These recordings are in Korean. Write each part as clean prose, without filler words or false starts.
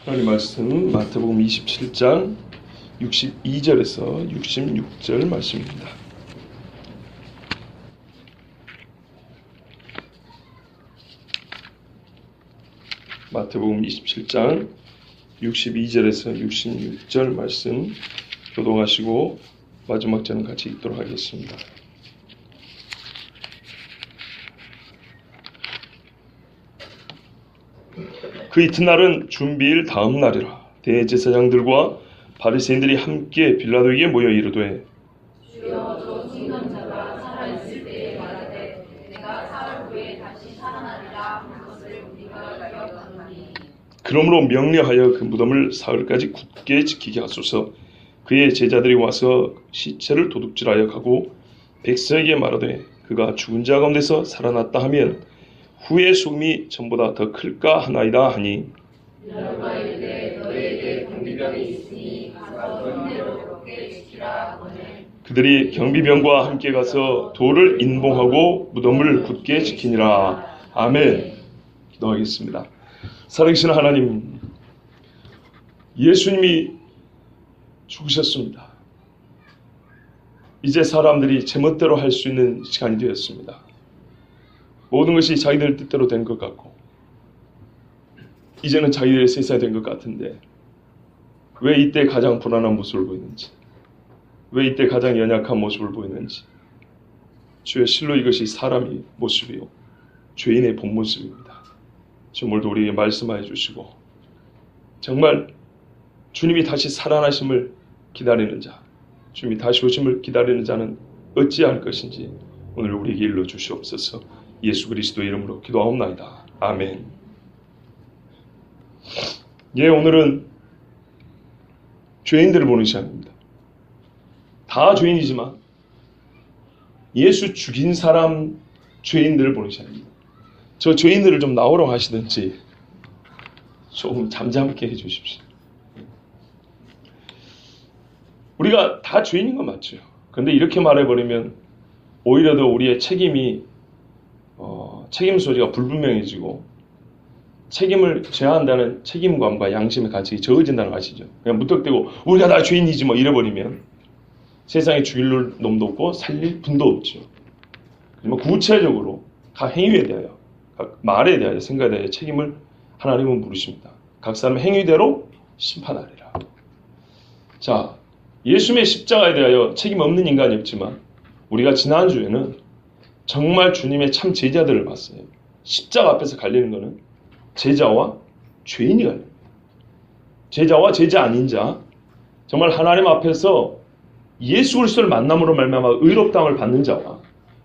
하나님 말씀 마태복음 27장 62절에서 66절 말씀입니다. 마태복음 27장 62절에서 66절 말씀 교독하시고 마지막 절은 같이 읽도록 하겠습니다. 그 이튿날은 준비일 다음 날이라. 대제사장들과 바리새인들이 함께 빌라도에게 모여 이르되, 주여, 저 생존자가 살아있을 때에 말하되 내가 사흘 후에 다시 살아나리라 한 것을 우리가 기억하노니, 그러므로 명령하여 그 무덤을 사흘까지 굳게 지키게 하소서. 그의 제자들이 와서 시체를 도둑질하여 가고 백성에게 말하되 그가 죽은 자 가운데서 살아났다 하면 후의 소금이 전보다 더 클까 하나이다 하니, 너희가 이르되 너희에게 경비병이 있으니 가서 힘대로 그렇게 지키라 하거늘. 그들이 경비병과 함께 가서 돌을 인봉하고 무덤을 굳게 지키니라. 아멘. 기도하겠습니다. 살아계신 하나님, 예수님이 죽으셨습니다. 이제 사람들이 제멋대로 할 수 있는 시간이 되었습니다. 모든 것이 자기들 뜻대로 된 것 같고 이제는 자기들의 세상이 된 것 같은데, 왜 이때 가장 불안한 모습을 보이는지, 왜 이때 가장 연약한 모습을 보이는지, 주의 실로 이것이 사람의 모습이요 죄인의 본 모습입니다. 오늘도 우리에게 말씀하여 주시고, 정말 주님이 다시 살아나심을 기다리는 자, 주님이 다시 오심을 기다리는 자는 어찌할 것인지 오늘 우리에게 일러 주시옵소서. 예수 그리스도 이름으로 기도하옵나이다. 아멘. 오늘은 죄인들을 보는 시간입니다. 다 죄인이지만 예수 죽인 사람 죄인들을 보는 시간입니다. 저 죄인들을 좀 나오라고 하시든지 조금 잠잠게 해주십시오. 우리가 다 죄인인 건 맞죠. 그런데 이렇게 말해버리면 오히려 더 우리의 책임 소리가 불분명해지고 책임을 져야 한다는 책임감과 양심의 가책이 적어진다는 거 아시죠? 그냥 무턱대고 우리가 다 죄인이지 뭐 이래버리면 세상에 죽일 놈도 없고 살릴 분도 없죠. 그리고 구체적으로 각 행위에 대하여, 각 말에 대하여, 생각에 대하여 책임을 하나님은 물으십니다. 각 사람의 행위대로 심판하리라. 자, 예수님의 십자가에 대하여 책임 없는 인간이 없지만 우리가 지난주에는 정말 주님의 참 제자들을 봤어요. 십자가 앞에서 갈리는 것은 제자와 죄인이 갈립니다. 제자와 제자 아닌 자, 정말 하나님 앞에서 예수 그리스도를 만남으로 말미암아 의롭다함을 받는 자와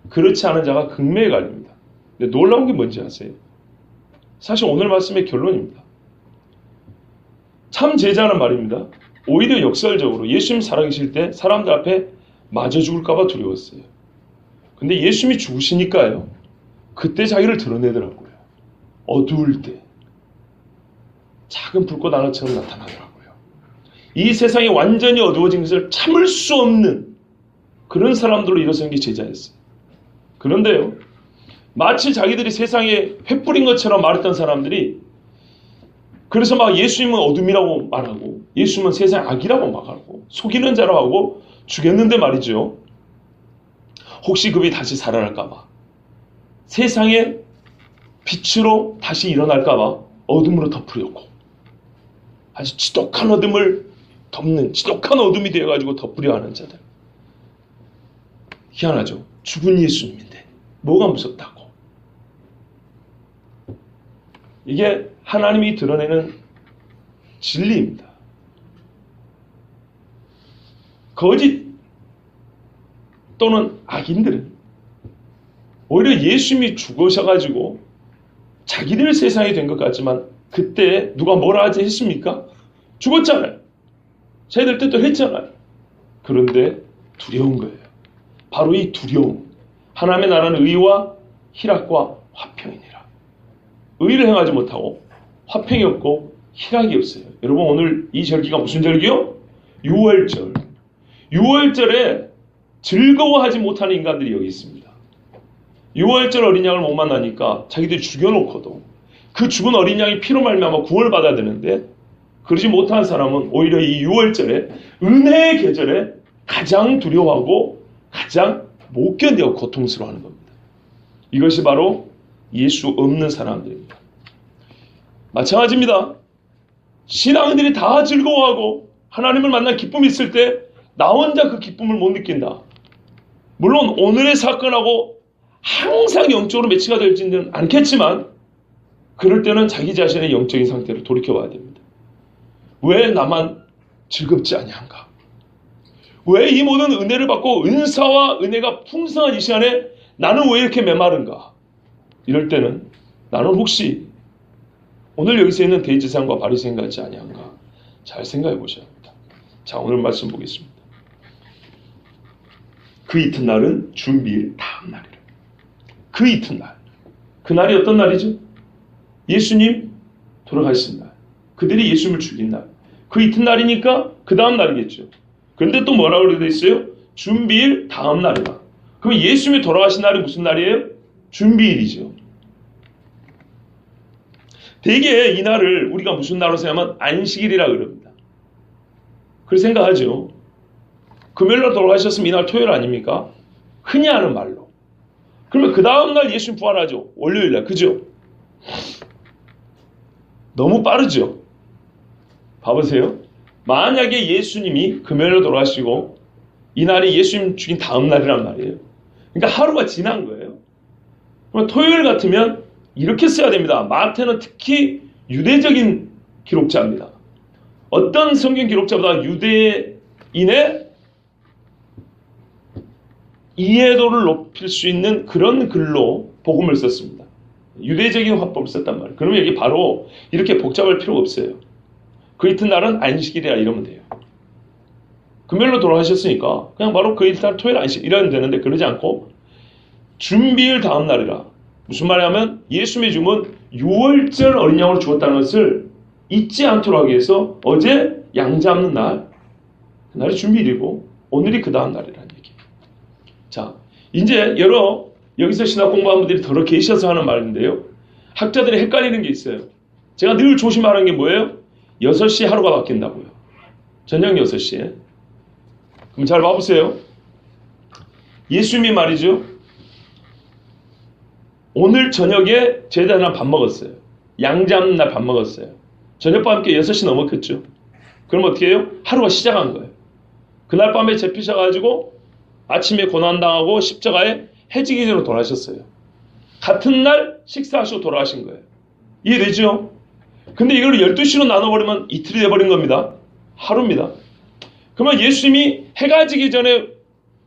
그렇지 않은 자가 극매에 갈립니다. 근데 놀라운 게 뭔지 아세요? 사실 오늘 말씀의 결론입니다. 참 제자는 말입니다. 오히려 역설적으로 예수님 살아계실 때 사람들 앞에 맞아 죽을까 봐 두려웠어요. 근데 예수님이 죽으시니까요, 그때 자기를 드러내더라고요. 어두울 때 작은 불꽃 하나처럼 나타나더라고요. 이 세상이 완전히 어두워진 것을 참을 수 없는 그런 사람들로 일어선 게 제자였어요. 그런데요, 마치 자기들이 세상에 횃불인 것처럼 말했던 사람들이, 그래서 막 예수님은 어둠이라고 말하고 예수님은 세상의 악이라고 말하고 속이는 자라고 하고 죽였는데 말이죠, 혹시 그분이 다시 살아날까봐, 세상의 빛으로 다시 일어날까봐 어둠으로 덮으려고 아주 지독한 어둠을 덮는, 지독한 어둠이 되어가지고 덮으려 하는 자들. 희한하죠. 죽은 예수님인데 뭐가 무섭다고. 이게 하나님이 드러내는 진리입니다. 거짓 또는 악인들은 오히려 예수님이 죽으셔가지고 자기들 세상이 된 것 같지만 그때 누가 뭐라 하지 했습니까? 죽었잖아요. 자기들 뜻대로 했잖아요. 그런데 두려운 거예요. 바로 이 두려움. 하나님의 나라는 의와 희락과 화평이니라. 의를 행하지 못하고 화평이 없고 희락이 없어요. 여러분, 오늘 이 절기가 무슨 절기요? 6월절. 6월절에 즐거워하지 못하는 인간들이 여기 있습니다. 6월절 어린 양을 못 만나니까 자기들이 죽여놓고도 그 죽은 어린 양이 피로 말미암아 구원을 받아야 되는데 그러지 못한 사람은 오히려 이 6월절에 은혜의 계절에 가장 두려워하고 가장 못 견디고 고통스러워하는 겁니다. 이것이 바로 예수 없는 사람들입니다. 마찬가지입니다. 신앙인들이 다 즐거워하고 하나님을 만난 기쁨이 있을 때 나 혼자 그 기쁨을 못 느낀다. 물론 오늘의 사건하고 항상 영적으로 매치가 될지는 않겠지만 그럴 때는 자기 자신의 영적인 상태를 돌이켜봐야 됩니다. 왜 나만 즐겁지 아니한가? 왜 이 모든 은혜를 받고 은사와 은혜가 풍성한 이 시간에 나는 왜 이렇게 메마른가? 이럴 때는 나는 혹시 오늘 여기서 있는 대제사장과 바리새인 같지 아니한가? 잘 생각해 보셔야 합니다. 자, 오늘 말씀 보겠습니다. 그 이튿날은 준비일 다음 날이라. 그 이튿날. 그날이 어떤 날이죠? 예수님 돌아가신 날. 그들이 예수님을 죽인 날. 그 이튿날이니까 그 다음 날이겠죠. 그런데 또 뭐라고 되어 있어요? 준비일 다음 날이다. 그럼 예수님이 돌아가신 날이 무슨 날이에요? 준비일이죠. 대개 이 날을 우리가 무슨 날로 생각하면 안식일이라 그럽니다. 그렇게 생각하죠. 금요일날 돌아가셨으면 이날 토요일 아닙니까? 흔히 하는 말로. 그러면 그 다음날 예수님 부활하죠. 월요일날. 그죠? 너무 빠르죠? 봐보세요. 만약에 예수님이 금요일날 돌아가시고 이날이 예수님 죽인 다음 날이란 말이에요. 그러니까 하루가 지난 거예요. 그럼 토요일 같으면 이렇게 써야 됩니다. 마태는 특히 유대적인 기록자입니다. 어떤 성경 기록자보다 유대인의 이해도를 높일 수 있는 그런 글로 복음을 썼습니다. 유대적인 화법을 썼단 말이에요. 그러면 여기 바로 이렇게 복잡할 필요가 없어요. 그 이튿날은 안식일이라 이러면 돼요. 금요일로 돌아가셨으니까 그냥 바로 그 이튿날 토요일 안식 이러면 되는데 그러지 않고 준비일 다음 날이라. 무슨 말이냐면 예수님의 죽음은 6월절 어린 양으로 죽었다는 것을 잊지 않도록 하기 위해서 어제 양 잡는 날, 그날이 준비일이고 오늘이 그 다음 날이라는 얘기예요. 자, 이제 여기서 신학 공부하는 분들이 더러 계셔서 하는 말인데요. 학자들이 헷갈리는 게 있어요. 제가 늘 조심하는 게 뭐예요? 6시에 하루가 바뀐다고요. 저녁 6시에. 그럼 잘 봐보세요. 예수님이 말이죠. 오늘 저녁에 제자들이랑 밥 먹었어요. 양 잡는 날 밥 먹었어요. 저녁과 함께 6시 넘었겠죠. 그럼 어떻게 해요? 하루가 시작한 거예요. 그날 밤에 잡히셔가지고 아침에 고난당하고 십자가에 해지기 전으로 돌아가셨어요. 같은 날 식사하시고 돌아가신 거예요. 이해되죠? 근데 이걸 12시로 나눠버리면 이틀이 돼버린 겁니다. 하루입니다. 그러면 예수님이 해가 지기 전에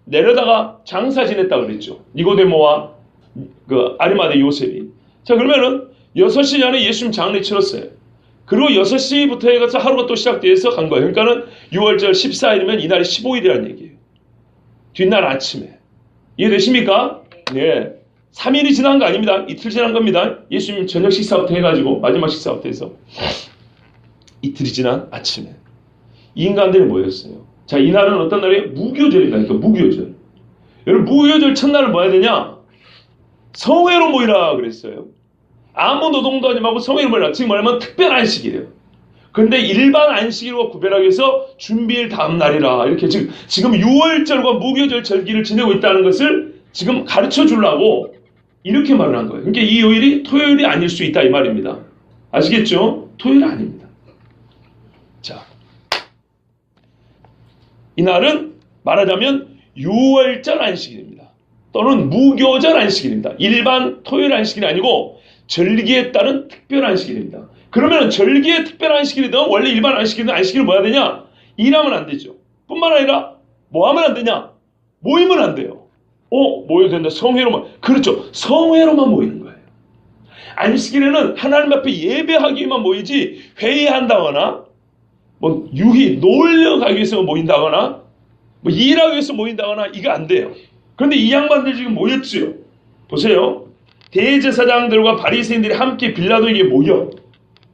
내려다가 장사 지냈다고 그랬죠. 니고데모와 그 아리마대 요셉이. 자, 그러면은 6시 전에 예수님 장례 치렀어요. 그리고 6시부터 해서 하루가 또 시작돼서 간 거예요. 그러니까는 6월절 14일이면 이날이 15일이라는 얘기예요. 뒷날 아침에. 이해되십니까? 네. 3일이 지난 거 아닙니다. 이틀 지난 겁니다. 예수님 저녁 식사부터 해가지고 마지막 식사부터 해서 이틀이 지난 아침에 이 인간들이 모였어요. 자, 이날은 어떤 날이에요? 무교절이다. 그러니까 무교절. 여러분, 무교절 첫날은 뭐 해야 되냐? 성회로 모이라 그랬어요. 아무 노동도 하지 말고 성회로 모이라. 지금 뭐냐면 특별 안식이래요. 근데 일반 안식일과 구별하기 위해서 준비일 다음 날이라. 이렇게 지금 6월절과 무교절 절기를 지내고 있다는 것을 지금 가르쳐 주려고 이렇게 말을 한 거예요. 그러니까 이 요일이 토요일이 아닐 수 있다 이 말입니다. 아시겠죠? 토요일 아닙니다. 자, 이날은 말하자면 6월절 안식일입니다. 또는 무교절 안식일입니다. 일반 토요일 안식일이 아니고 절기에 따른 특별 안식일입니다. 그러면 절기의 특별 안식일이든 원래 일반 안식일이든 안식일을 뭐 해야 되냐? 일하면 안 되죠. 뿐만 아니라 뭐 하면 안 되냐? 모이면 안 돼요. 모여도 된다. 성회로만. 그렇죠. 성회로만 모이는 거예요. 안식일에는 하나님 앞에 예배하기만 모이지 회의한다거나 뭐 유희 놀러 가기 위해서 모인다거나 뭐 일하기 위해서 모인다거나 이거 안 돼요. 그런데 이 양반들 지금 모였지요. 보세요. 대제사장들과 바리새인들이 함께 빌라도에게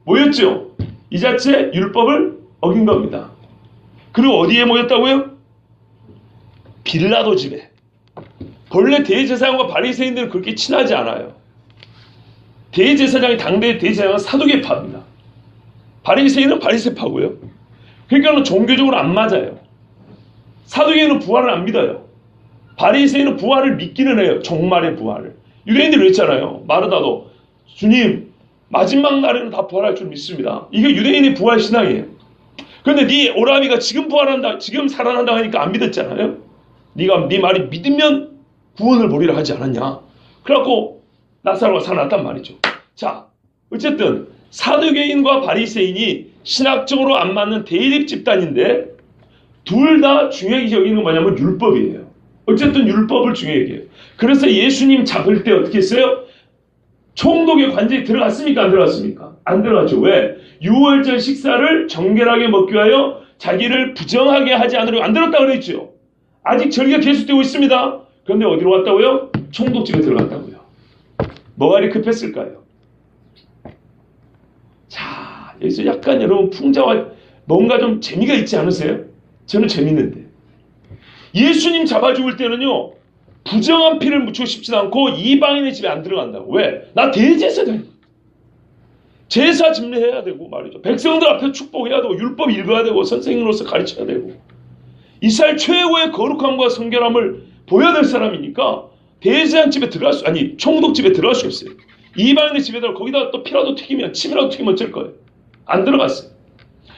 모였죠. 이 자체 율법을 어긴 겁니다. 그리고 어디에 모였다고요? 빌라도 집에. 본래 대제사장과 바리새인들은 그렇게 친하지 않아요. 대제사장이 당대의 대제사장은 사두개파입니다. 바리새인은 바리새파고요. 그러니까 종교적으로 안 맞아요. 사두개인은 부활을 안 믿어요. 바리새인은 부활을 믿기는 해요. 종말의 부활을. 유대인들이 그랬잖아요. 마르다도 주님 마지막 날에는 다 부활할 줄 믿습니다. 이게 유대인의 부활 신앙이에요. 그런데 네 오라비가 지금 부활한다, 지금 살아난다 하니까 안 믿었잖아요. 네가 네 말이 믿으면 구원을 보리라 하지 않았냐. 그래갖고 나사로가 살아났단 말이죠. 자, 어쨌든 사두개인과 바리새인이 신학적으로 안 맞는 대립 집단인데 둘 다 중요하게 여기는 건 뭐냐면 율법이에요. 어쨌든 율법을 중요하게 해요. 그래서 예수님 잡을 때 어떻게 했어요? 총독의 관제에 들어갔습니까? 안 들어갔습니까? 안 들어갔죠. 왜? 유월절 식사를 정결하게 먹기 위하여 자기를 부정하게 하지 않으려고 안 들었다고 그랬죠. 아직 절기가 계속되고 있습니다. 그런데 어디로 갔다고요? 총독집에 들어갔다고요. 뭐가 이렇게 급했을까요? 자, 여기서 약간 여러분 풍자와 뭔가 좀 재미가 있지 않으세요? 저는 재밌는데. 예수님 잡아 죽을 때는요, 부정한 피를 묻히고 싶지도 않고 이방인의 집에 안 들어간다고. 왜? 나 대제사장이야. 제사 집례해야 되고 말이죠. 백성들 앞에 축복해야 되고 율법 읽어야 되고 선생님으로서 가르쳐야 되고 이스라엘 최고의 거룩함과 성결함을 보여야 될 사람이니까 대제사장 집에 들어갈 수, 아니 총독 집에 들어갈 수 없어요. 이방인의 집에다가 거기다 또 피라도 튀기면 침이라도 튀기면 어쩔 거예요. 안 들어갔어요.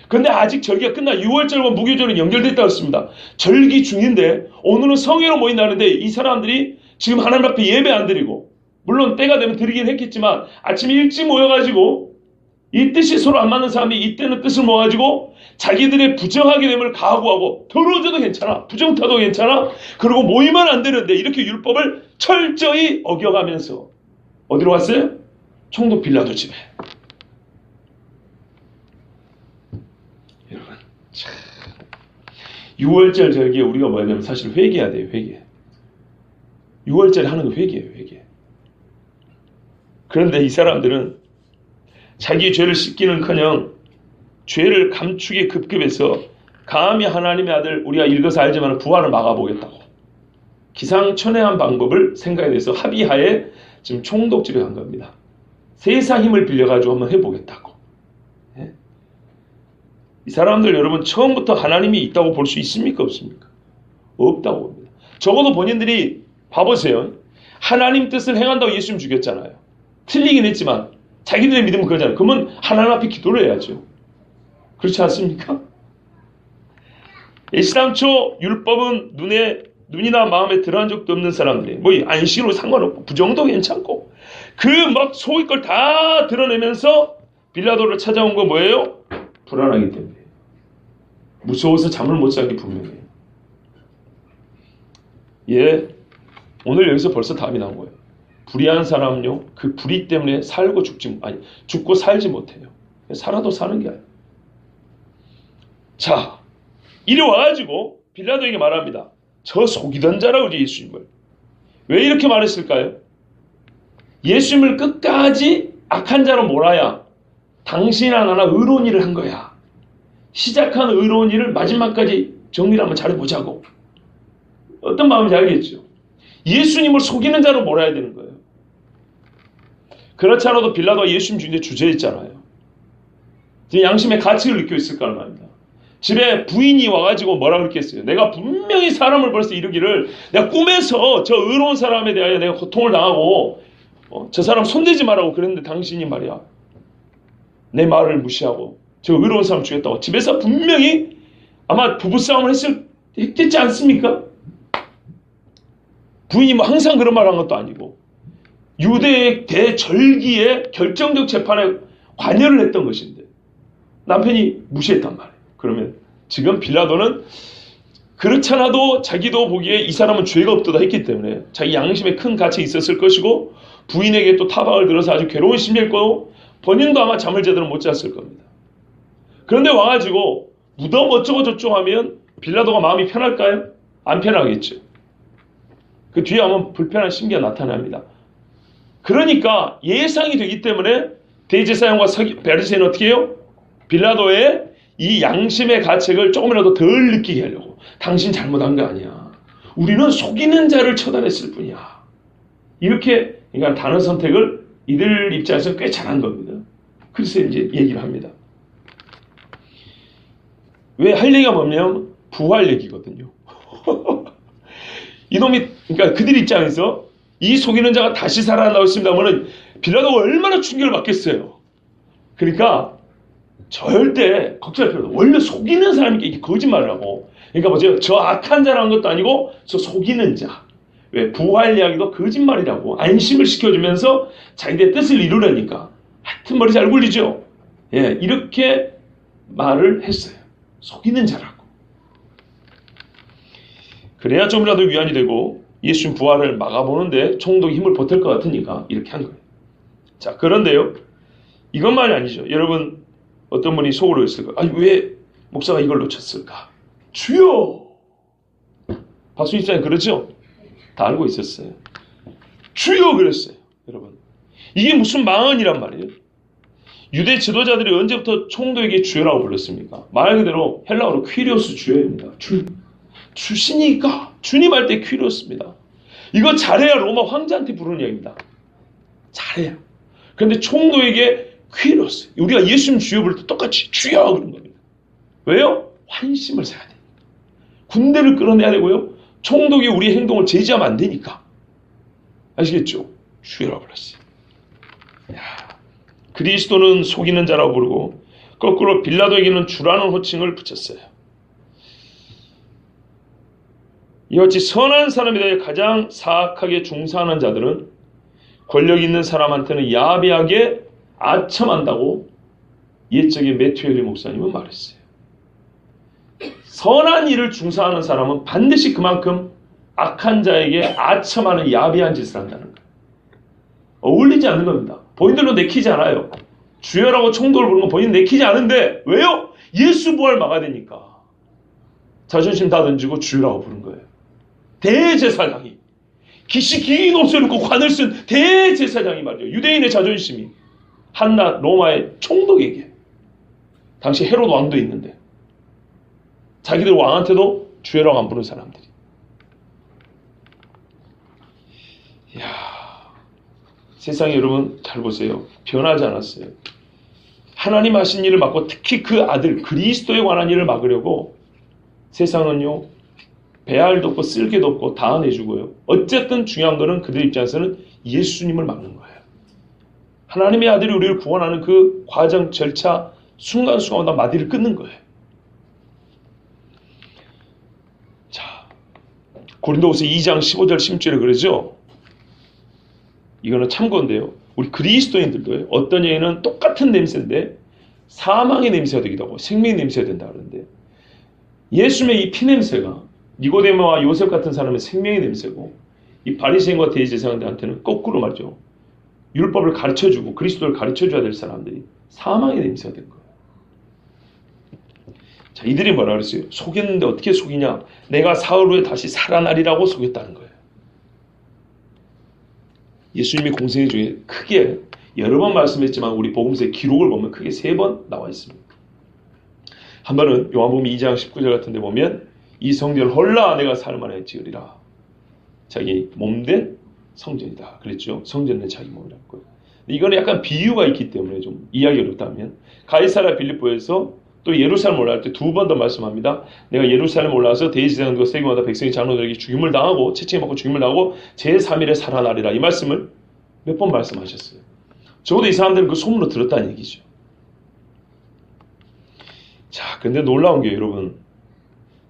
그런데 아직 절기가 끝나 유월절과 무교절은 연결됐다고 했습니다. 절기 중인데 오늘은 성회로 모인다는데 이 사람들이 지금 하나님 앞에 예배 안 드리고 물론 때가 되면 드리긴 했겠지만 아침에 일찍 모여가지고 이 뜻이 서로 안 맞는 사람이 이때는 뜻을 모아가지고 자기들의 부정하게 됨을 각오하고 더러워져도 괜찮아. 부정타도 괜찮아. 그리고 모이면 안 되는데 이렇게 율법을 철저히 어겨가면서 어디로 갔어요? 총독 빌라도 집에. 여러분, 참 6월절 절기에 우리가 뭐냐면 사실 회개해야 돼요. 회개. 6월절에 하는 거 회개예요. 회개. 그런데 이 사람들은 자기 죄를 씻기는커녕 죄를 감추기 급급해서 감히 하나님의 아들 우리가 읽어서 알지만 부활을 막아보겠다고 기상천외한 방법을 생각해서 합의하에 지금 총독집에 간 겁니다. 세상 힘을 빌려가지고 한번 해보겠다고. 예? 이 사람들 여러분 처음부터 하나님이 있다고 볼 수 있습니까? 없습니까? 없다고 봅니다. 적어도 본인들이 봐보세요. 하나님 뜻을 행한다고 예수님 죽였잖아요. 틀리긴 했지만 자기들의 믿음은 그거잖아요. 그러면 하나님 앞에 기도를 해야죠. 그렇지 않습니까? 이슬람초 율법은 눈이나 마음에 들어간 적도 없는 사람들이 뭐 안식으로 상관없고 부정도 괜찮고 그 막 속의 걸 다 드러내면서 빌라도를 찾아온 거 뭐예요? 불안하기 때문에 무서워서 잠을 못 자기 분명해요. 예, 오늘 여기서 벌써 답이 나온 거예요. 불의한 사람은요 그 불의 때문에 죽고 살지 못해요. 살아도 사는 게 아니에요. 자, 이리 와가지고 빌라도에게 말합니다. 저 속이던 자라고 예수님을. 왜 이렇게 말했을까요? 예수님을 끝까지 악한 자로 몰아야 당신이나 나나 의로운 일을 한 거야. 시작한 의로운 일을 마지막까지 정리를 한번 잘해보자고. 어떤 마음인지 알겠죠? 예수님을 속이는 자로 몰아야 되는 거예요. 그렇지 않아도 빌라도가 예수님 주인데 주저했잖아요. 지금 양심의 가치를 느끼고 있을 거란 말입니다. 집에 부인이 와가지고 뭐라 그랬겠어요? 내가 분명히 사람을 벌써 이르기를 내가 꿈에서 저 의로운 사람에 대하여 내가 고통을 당하고 저 사람 손대지 말라고 그랬는데 당신이 말이야 내 말을 무시하고 저 의로운 사람 죽였다고 집에서 분명히 아마 부부싸움을 했겠지 않습니까? 부인이 뭐 항상 그런 말 한 것도 아니고 유대의 대절기에 결정적 재판에 관여를 했던 것인데 남편이 무시했단 말이에요. 그러면 지금 빌라도는 그렇잖아도 자기도 보기에 이 사람은 죄가 없도다 했기 때문에 자기 양심에 큰 가치 있었을 것이고 부인에게 또 타박을 들어서 아주 괴로운 심리일 거고 본인도 아마 잠을 제대로 못 잤을 겁니다. 그런데 와가지고 무덤 어쩌고 저쩌고 하면 빌라도가 마음이 편할까요? 안 편하겠죠. 그 뒤에 하면 불편한 심기가 나타납니다. 그러니까 예상이 되기 때문에 대제사장과 바리새인은 어떻게 해요? 빌라도의 이 양심의 가책을 조금이라도 덜 느끼게 하려고 당신 잘못한 거 아니야. 우리는 속이는 자를 처단했을 뿐이야. 이렇게 그러니까 단어 선택을 이들 입장에서 꽤 잘한 겁니다. 그래서 이제 얘기를 합니다. 왜 할 얘기가 뭐냐면 부활 얘기거든요. 이놈이, 그러니까 그들 입장에서 이 속이는 자가 다시 살아나고 있습니다 하면은 빌라도가 얼마나 충격을 받겠어요. 그러니까 절대 걱정할 필요 없어요. 원래 속이는 사람이 이렇게 거짓말을 하고, 그러니까 뭐죠? 저 악한 자라는 것도 아니고 저 속이는 자. 왜 부활 이야기도 거짓말이라고 안심을 시켜주면서 자기들의 뜻을 이루려니까 하여튼 머리 잘 굴리죠. 예, 이렇게 말을 했어요. 속이는 자라고. 그래야 좀이라도 위안이 되고 예수님 부활을 막아보는데 총독이 힘을 보탤 것 같으니까 이렇게 한 거예요. 자, 그런데요, 이것만이 아니죠. 여러분, 어떤 분이 속으로 했을까? 아니, 왜 목사가 이걸 놓쳤을까? 주여! 박수 입장에 그러죠? 다 알고 있었어요. 주여! 그랬어요. 여러분, 이게 무슨 망언이란 말이에요. 유대 지도자들이 언제부터 총독에게 주여라고 불렀습니까? 말 그대로 헬라어로 퀴리오스 주여입니다. 주시니까 주님 할 때 퀴리오스입니다. 이거 잘해야 로마 황제한테 부르는 이야기입니다. 잘해야. 그런데 총독에게 퀴리오스, 우리가 예수님 주여 부를 때 똑같이 주여 그런 겁니다. 왜요? 환심을 사야 돼요. 군대를 끌어내야 되고요. 총독이 우리의 행동을 제지하면 안 되니까. 아시겠죠? 주여라고 불렀어요. 그리스도는 속이는 자라고 부르고 거꾸로 빌라도에게는 주라는 호칭을 붙였어요. 이와 같이 선한 사람에 대해 가장 사악하게 중사하는 자들은 권력 있는 사람한테는 야비하게 아첨한다고 옛적의 매튜엘리 목사님은 말했어요. 선한 일을 중사하는 사람은 반드시 그만큼 악한 자에게 아첨하는 야비한 짓을 한다는 거예요. 어울리지 않는 겁니다. 본인들로 내키지 않아요. 주여라고 총독을 부르는 건 본인 내키지 않은데 왜요? 예수 부활 막아야 되니까 자존심 다 던지고 주여라고 부른 거예요. 대제사장이 기긴 옷을 입고 관을 쓴 대제사장이 말이죠. 유대인의 자존심이 한나 로마의 총독에게, 당시 헤롯 왕도 있는데 자기들 왕한테도 주여라고 안 부르는 사람들이. 이야, 세상에 여러분 잘 보세요. 변하지 않았어요. 하나님 하신 일을 막고 특히 그 아들 그리스도에 관한 일을 막으려고 세상은요, 배알도 없고 쓸개도 없고 다 내주고요. 어쨌든 중요한 거는 그들 입장에서는 예수님을 막는 거예요. 하나님의 아들이 우리를 구원하는 그 과정, 절차, 순간순간마다 마디를 끊는 거예요. 자, 고린도후서 2장 15절 16절에 그러죠. 이거는 참고인데요. 우리 그리스도인들도 어떤 여인은 똑같은 냄새인데 사망의 냄새가 되기도 하고 생명의 냄새가 된다 그러는데, 예수님의 이 피 냄새가 니고데모와 요셉 같은 사람의 생명의 냄새고, 이 바리새인과 대제사장들한테는 거꾸로 말이죠. 율법을 가르쳐주고 그리스도를 가르쳐줘야 될 사람들이 사망의 냄새가 된 거예요. 자, 이들이 뭐라 그랬어요? 속였는데 어떻게 속이냐? 내가 사흘 후에 다시 살아나리라고 속였다는 거예요. 예수님이 공생애 중에 크게 여러 번 말씀했지만 우리 복음서의 기록을 보면 크게 3번 나와 있습니다. 한 번은 요한복음 2장 19절 같은 데 보면 이 성전을 헐라 내가 살만하여 지으리라. 자기 몸된 성전이다 그랬죠. 성전은 자기 몸이라고 했고요. 이거는 약간 비유가 있기 때문에 좀 이해하기 어렵다면, 가이사랴 빌립보에서 또 예루살렘 올라갈 때 2번 더 말씀합니다. 내가 예루살렘 올라와서 대제사장과 세금마다 백성의 장로들에게 죽임을 당하고 채찍을 죽임을 당하고 제3일에 살아나리라. 이 말씀을 몇 번 말씀하셨어요. 적어도 이 사람들은 그 소문으로 들었다는 얘기죠. 자, 근데 놀라운 게 여러분,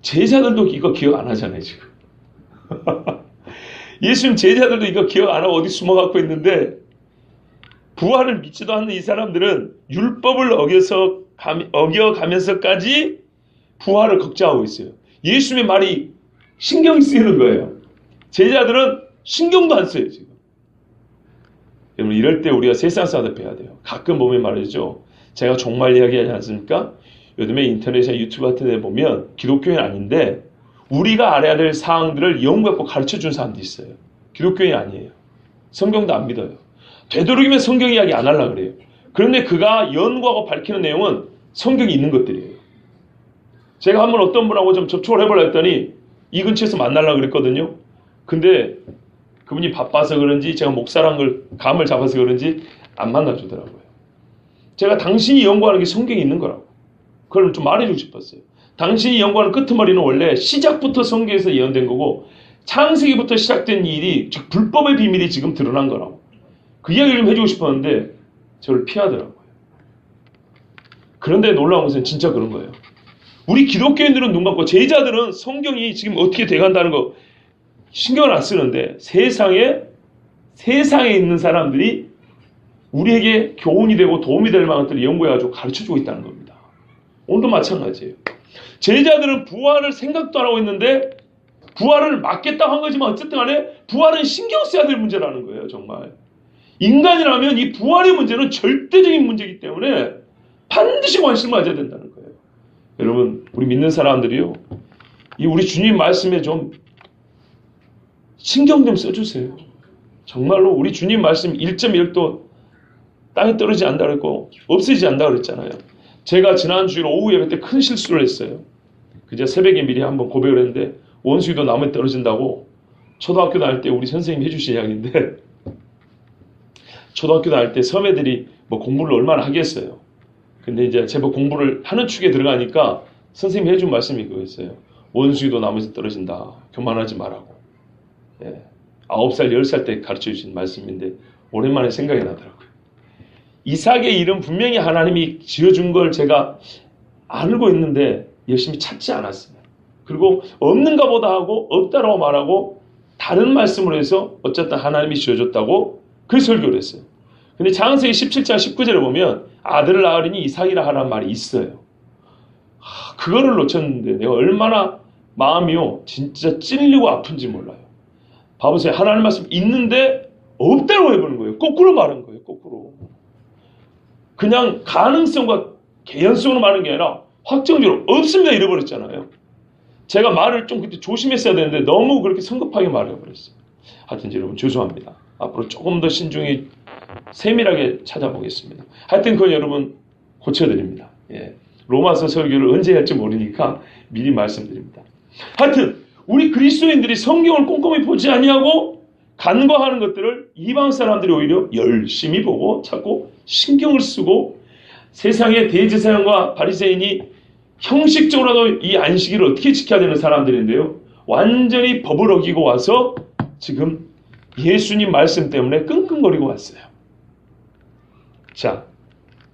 제자들도 이거 기억 안 하잖아요 지금. 예수님 제자들도 이거 기억 안 하고 어디 숨어갖고 있는데, 부활을 믿지도 않는 이 사람들은 율법을 어겨가면서까지 부활을 걱정하고 있어요. 예수님의 말이 신경이 쓰이는 거예요. 제자들은 신경도 안 써요 지금. 여러분, 이럴 때 우리가 세상 사람들 배워야 돼요. 가끔 보면 말이죠, 제가 종말 이야기 하지 않습니까? 요즘에 인터넷이나 유튜브 같은 데 보면 기독교인 아닌데 우리가 알아야 될 사항들을 연구하고 가르쳐준 사람도 있어요. 기독교인 아니에요. 성경도 안 믿어요. 되도록이면 성경 이야기 안 하려고 그래요. 그런데 그가 연구하고 밝히는 내용은 성경이 있는 것들이에요. 제가 한번 어떤 분하고 좀 접촉을 해보려 했더니 이 근처에서 만나려고 그랬거든요. 근데 그분이 바빠서 그런지 제가 목사란 걸 감을 잡아서 그런지 안 만나주더라고요. 제가 당신이 연구하는 게 성경에 있는 거라고. 그걸 좀 말해주고 싶었어요. 당신이 연구하는 끄트머리는 원래 시작부터 성경에서 예언된 거고 창세기부터 시작된 일이 즉 불법의 비밀이 지금 드러난 거라고. 그 이야기를 좀 해주고 싶었는데 저를 피하더라고요. 그런데 놀라운 것은 진짜 그런 거예요. 우리 기독교인들은 눈 감고 제자들은 성경이 지금 어떻게 돼간다는 거 신경을 안 쓰는데 세상에 있는 사람들이 우리에게 교훈이 되고 도움이 될 만한 것들을 연구해가지고 가르쳐주고 있다는 겁니다. 오늘도 마찬가지예요. 제자들은 부활을 생각도 안 하고 있는데 부활을 막겠다고 한 거지만 어쨌든 간에 부활은 신경 써야 될 문제라는 거예요. 정말 인간이라면 이 부활의 문제는 절대적인 문제이기 때문에 반드시 관심을 가져야 된다는 거예요. 여러분 우리 믿는 사람들이요 이 우리 주님 말씀에 좀 신경 좀 써주세요. 정말로 우리 주님 말씀 1.1도 땅에 떨어지지 않는다 그랬고 없어지지 않는다 그랬잖아요. 제가 지난주일 오후 예배 때 큰 실수를 했어요. 그제 새벽에 미리 한번 고백을 했는데 원수이도 나무에 떨어진다고 초등학교 다닐 때 우리 선생님이 해주신 이야기인데 초등학교 다닐 때 선배들이 뭐 공부를 얼마나 하겠어요. 근데 이제 제법 공부를 하는 축에 들어가니까 선생님이 해준 말씀이 그거였어요. 원수이도 나무에서 떨어진다. 교만하지 말라고. 예. 9살, 10살 때 가르쳐 주신 말씀인데 오랜만에 생각이 나더라고요. 이삭의 이름 분명히 하나님이 지어준 걸 제가 알고 있는데 열심히 찾지 않았어요. 그리고 없는가 보다 하고 없다라고 말하고 다른 말씀으로 해서 어쨌든 하나님이 지어줬다고 그 설교를 했어요. 근데 창세기 17장 19절에 보면 아들을 낳으리니 이삭이라 하라는 말이 있어요. 그거를 놓쳤는데 내가 얼마나 마음이요 진짜 찔리고 아픈지 몰라요. 봐보세요. 하나님 말씀 있는데 없다고 해보는 거예요. 거꾸로 말한 거예요. 거꾸로. 그냥 가능성과 개연성으로 말하는 게 아니라 확정적으로 없습니다 이래버렸잖아요. 제가 말을 좀 그때 조심했어야 되는데 너무 그렇게 성급하게 말해버렸어요. 하여튼 여러분 죄송합니다. 앞으로 조금 더 신중히 세밀하게 찾아보겠습니다. 하여튼 그건 여러분 고쳐드립니다. 예. 로마서 설교를 언제 할지 모르니까 미리 말씀드립니다. 하여튼 우리 그리스도인들이 성경을 꼼꼼히 보지 아니하고 간과하는 것들을 이방 사람들이 오히려 열심히 보고 찾고 신경을 쓰고 세상의 대제사장과 바리새인이 형식적으로라도 이 안식일을 어떻게 지켜야 되는 사람들인데요. 완전히 법을 어기고 와서 지금 예수님 말씀 때문에 끙끙거리고 왔어요. 자,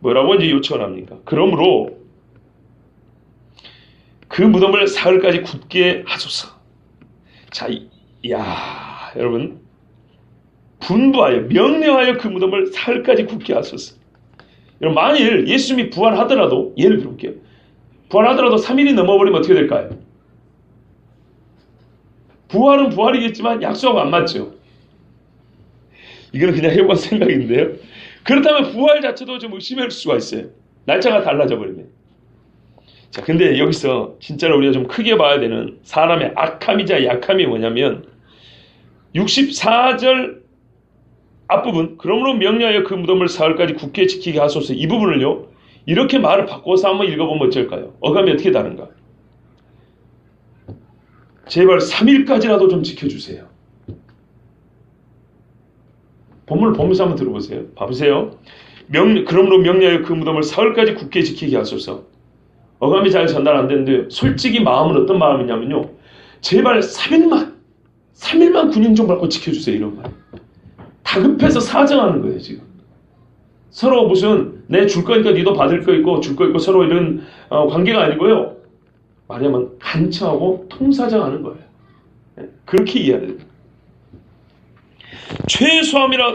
뭐라고 이제 요청을 합니까? 그러므로 그 무덤을 사흘까지 굳게 하소서. 자, 여러분 분부하여 명령하여 그 무덤을 사흘까지 굳게 하소서. 여러분 만일 예수님이 부활하더라도 예를 들어볼게요. 부활하더라도 3일이 넘어버리면 어떻게 될까요? 부활은 부활이겠지만 약속하고 안 맞죠. 이거는 그냥 해본 생각인데요. 그렇다면 부활 자체도 좀 의심할 수가 있어요. 날짜가 달라져 버리면. 자, 근데 여기서 진짜로 우리가 좀 크게 봐야 되는 사람의 악함이자 약함이 뭐냐면 64절 앞부분 그러므로 명령하여 그 무덤을 사흘까지 굳게 지키게 하소서 이 부분을요. 이렇게 말을 바꿔서 한번 읽어보면 어쩔까요? 어감이 어떻게 다른가? 제발 3일까지라도 좀 지켜주세요. 본문을 보면서 한번 들어보세요. 봐보세요. 그러므로 명령하여 그 무덤을 사흘까지 굳게 지키게 하소서. 어감이 잘 전달 안 되는데 솔직히 마음은 어떤 마음이냐면요. 제발 3일만 군인 좀 받고 지켜주세요. 이런 말. 다급해서 사정하는 거예요. 지금. 서로 무슨 내 줄 거니까 니도 받을 거 있고 줄 거 있고 서로 이런 관계가 아니고요. 말하면 간청하고 통사정하는 거예요. 그렇게 이해해야 돼요.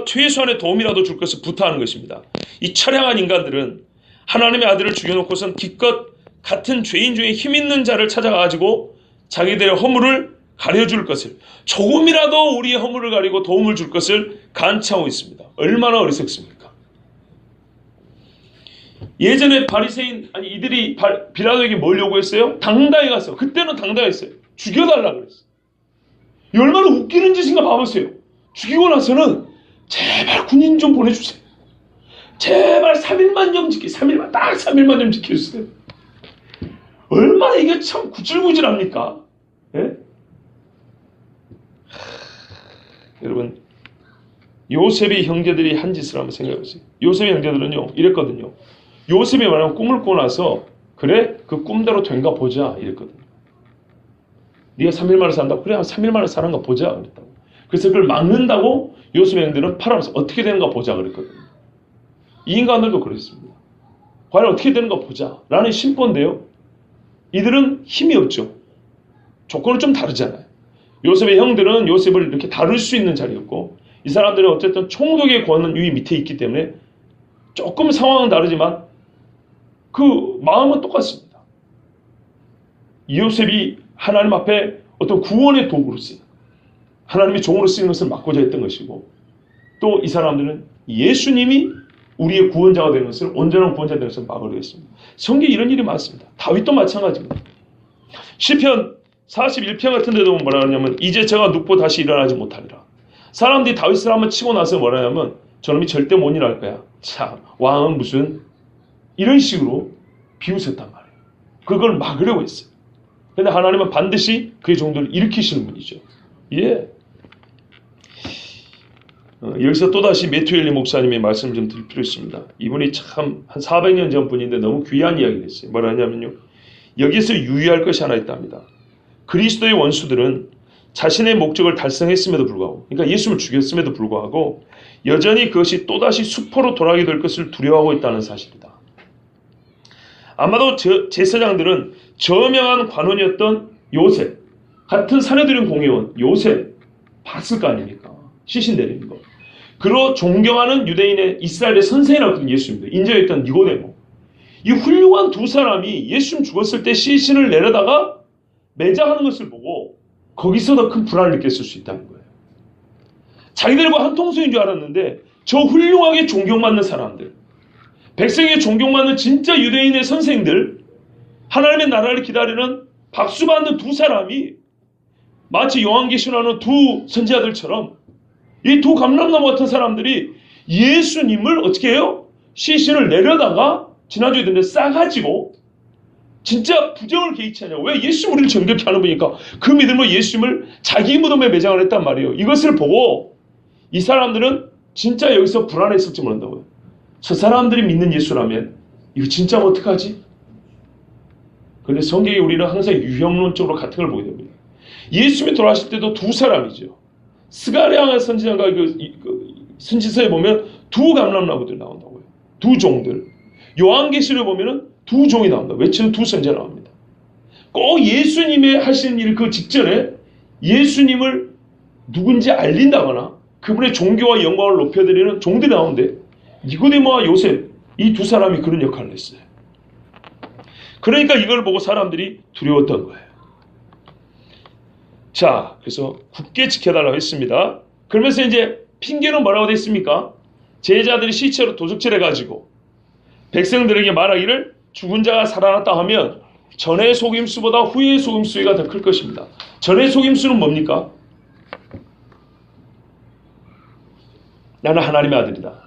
최소한의 도움이라도 줄 것을 부탁하는 것입니다. 이 처량한 인간들은 하나님의 아들을 죽여놓고선 기껏 같은 죄인 중에 힘있는 자를 찾아가지고 자기들의 허물을 가려줄 것을 조금이라도 우리의 허물을 가리고 도움을 줄 것을 간청하고 있습니다. 얼마나 어리석습니까? 예전에 바리새인 이들이 빌라도에게 뭘 요구했어요? 당당히 갔어. 그때는 당당했어요. 죽여달라고 그랬어요. 얼마나 웃기는 짓인가 봐보세요. 죽이고 나서는 제발 군인 좀 보내주세요. 제발 3일만 좀 딱 3일만 좀 지켜주세요. 얼마나 이게 참 구질구질합니까? 예? 여러분 요셉의 형제들이 한 짓을 한번 생각해보세요. 요셉의 형제들은요 이랬거든요. 요셉이 말하면 꿈을 꾸고 나서 그래? 그 꿈대로 된가 보자 이랬거든요. 네가 3일 만에 산다고? 그래, 한 3일 만에 사는가 보자 그랬다고. 그래서 그걸 막는다고 요셉의 형들은 팔아면서 어떻게 되는가 보자 그랬거든요. 이 인간들도 그랬습니다. 과연 어떻게 되는가 보자 라는 심보인데요. 이들은 힘이 없죠. 조건은 좀 다르잖아요. 요셉의 형들은 요셉을 이렇게 다룰 수 있는 자리였고, 이 사람들은 어쨌든 총독의 권위 밑에 있기 때문에 조금 상황은 다르지만 그 마음은 똑같습니다. 요셉이 하나님 앞에 어떤 구원의 도구로 쓰는, 하나님의 종으로 쓰는 것을 막고자 했던 것이고, 또 이 사람들은 예수님이 우리의 구원자가 되는 것을, 온전한 구원자가 되는 것을 막으려 했습니다. 성경에 이런 일이 많습니다. 다윗도 마찬가지입니다. 시편 41편 같은 데도 뭐라 하냐면, 이제 저가 눕고 다시 일어나지 못하리라. 사람들이 다윗을 한번 치고 나서 뭐라 하냐면, 저놈이 절대 못 일어날 거야. 참, 왕은 무슨, 이런 식으로 비웃었단 말이에요. 그걸 막으려고 했어요. 근데 하나님은 반드시 그의 종들을 일으키시는 분이죠. 예. 여기서 또다시 매튜 헨리 목사님의 말씀을 좀 드릴 필요 있습니다. 이분이 참 한 400년 전 분인데 너무 귀한 이야기를 했어요. 뭐라 하냐면요, 여기서 유의할 것이 하나 있답니다. 그리스도의 원수들은 자신의 목적을 달성했음에도 불구하고, 그러니까 예수를 죽였음에도 불구하고 여전히 그것이 또다시 수포로 돌아가게 될 것을 두려워하고 있다는 사실이다. 아마도 제사장들은 저명한 관원이었던 요셉, 같은 사내들인 공회원 요셉 봤을 거 아닙니까? 시신 내리는 거. 그로 존경하는 유대인의 이스라엘의 선생이라고 예수님도 인정했던 니고데모. 이 훌륭한 두 사람이 예수님 죽었을 때 시신을 내려다가 매장하는 것을 보고 거기서 더 큰 불안을 느꼈을 수 있다는 거예요. 자기들과 한 통속인 줄 알았는데 저 훌륭하게 존경받는 사람들, 백성에게 존경받는 진짜 유대인의 선생들, 하나님의 나라를 기다리는 박수받는 두 사람이 마치 요한계시록하는 두 선지자들처럼 이 두 감람나무 같은 사람들이 예수님을 어떻게 해요? 시신을 내려다가 지난주에 듣는데 싸가지고 진짜 부정을 개의치 않냐고. 왜 예수 우리를 정결케 하는 분이니까 그 믿음으로 예수님을 자기 무덤에 매장을 했단 말이에요. 이것을 보고 이 사람들은 진짜 여기서 불안했을지 모른다고요. 저 사람들이 믿는 예수라면 이거 진짜 어떡하지? 그런데 성경에 우리는 항상 유형론적으로 같은 걸 보게 됩니다. 예수님이 돌아가실 때도 두 사람이죠. 스가랴 선지자가 선지서에 보면 두 감람나무들이 나온다고요. 두 종들. 요한계시록에 보면은 두 종이 나온다. 외치는 두 선지자 나옵니다. 꼭 예수님의 하시는 일 그 직전에 예수님을 누군지 알린다거나 그분의 종교와 영광을 높여드리는 종들이 나오는데 니고데모와 요셉, 이 두 사람이 그런 역할을 했어요. 그러니까 이걸 보고 사람들이 두려웠던 거예요. 자, 그래서 굳게 지켜달라고 했습니다. 그러면서 이제 핑계는 뭐라고 됐습니까? 제자들이 시체로 도적질해가지고 백성들에게 말하기를 죽은 자가 살아났다 하면 전의 속임수보다 후의 속임수가 더 클 것입니다. 전의 속임수는 뭡니까? 나는 하나님의 아들이다.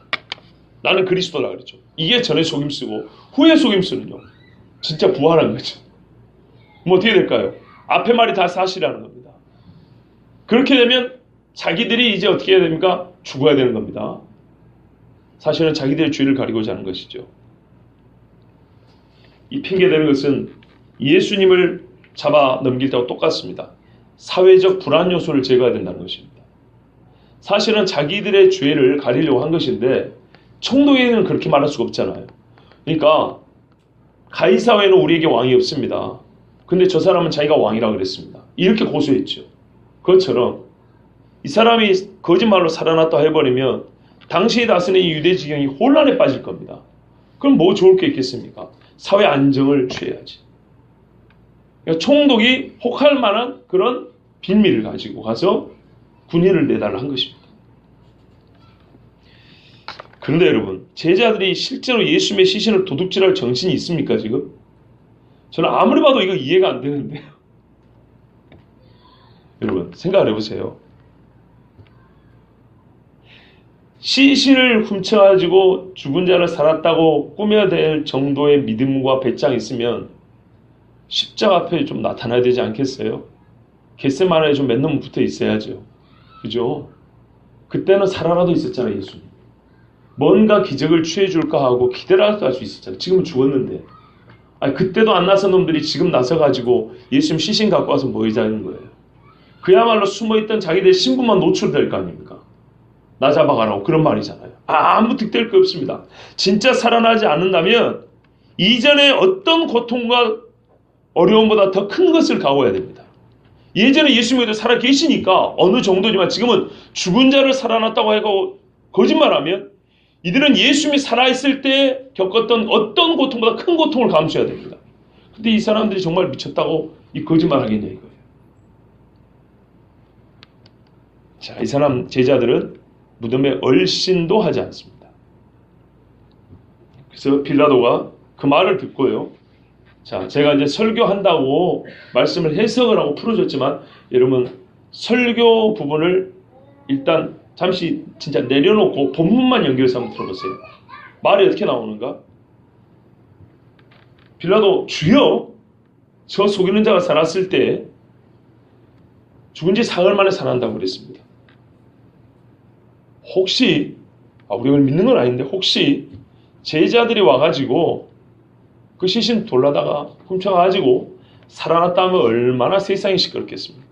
나는 그리스도다 그랬죠. 이게 전의 속임수고 후의 속임수는요, 진짜 부활한 거죠. 뭐 어떻게 될까요? 앞에 말이 다 사실이라는 겁니다. 그렇게 되면 자기들이 이제 어떻게 해야 됩니까? 죽어야 되는 겁니다. 사실은 자기들의 죄를 가리고자 하는 것이죠. 이 핑계대는 것은 예수님을 잡아 넘길 때와 똑같습니다. 사회적 불안 요소를 제거해야 된다는 것입니다. 사실은 자기들의 죄를 가리려고 한 것인데 총독에게는 그렇게 말할 수가 없잖아요. 그러니까 가이사회는 우리에게 왕이 없습니다. 근데 저 사람은 자기가 왕이라고 그랬습니다. 이렇게 고소했죠. 그것처럼 이 사람이 거짓말로 살아났다 해버리면 당시에 다스리는 유대 지경이 혼란에 빠질 겁니다. 그럼 뭐 좋을 게 있겠습니까? 사회 안정을 취해야지. 그러니까 총독이 혹할 만한 그런 빌미를 가지고 가서 군인을 내달라 한 것입니다. 그런데 여러분, 제자들이 실제로 예수님의 시신을 도둑질할 정신이 있습니까 지금? 저는 아무리 봐도 이거 이해가 안 되는데요. 여러분 생각을 해보세요. 시신을 훔쳐가지고 죽은 자를 살았다고 꾸며댈 정도의 믿음과 배짱이 있으면 십자가 앞에 좀 나타나야 되지 않겠어요? 겟세마네에 좀 몇 놈 붙어 있어야죠. 그죠? 그때는 살아라도 있었잖아요. 예수님. 뭔가 기적을 취해줄까 하고 기대를 할 수 있었잖아요. 지금은 죽었는데 아니, 그때도 안 나선 놈들이 지금 나서가지고 예수님 시신 갖고 와서 뭐 하자는 거예요. 그야말로 숨어있던 자기들 신분만 노출될 거 아닙니까? 나 잡아가라고 그런 말이잖아요. 아무 득될 거 없습니다. 진짜 살아나지 않는다면 이전에 어떤 고통과 어려움보다 더 큰 것을 각오해야 됩니다. 예전에 예수님도 살아 계시니까 어느 정도지만 지금은 죽은 자를 살아났다고 하고 거짓말하면 이들은 예수님이 살아있을 때 겪었던 어떤 고통보다 큰 고통을 감수해야 됩니다. 근데 이 사람들이 정말 미쳤다고 이 거짓말 하겠냐 이거예요. 자, 이 사람 제자들은 무덤에 얼씬도 하지 않습니다. 그래서 빌라도가 그 말을 듣고요. 자, 제가 이제 설교한다고 말씀을 해석을 하고 풀어줬지만 여러분 설교 부분을 일단 잠시 진짜 내려놓고 본문만 연결해서 한번 들어보세요. 말이 어떻게 나오는가? 빌라도 주여, 저 속이는 자가 살았을 때 죽은 지 사흘 만에 살아난다고 그랬습니다. 혹시 우리가 믿는 건 아닌데 혹시 제자들이 와가지고 그 시신 돌라다가 훔쳐가지고 살아났다면 얼마나 세상이 시끄럽겠습니까?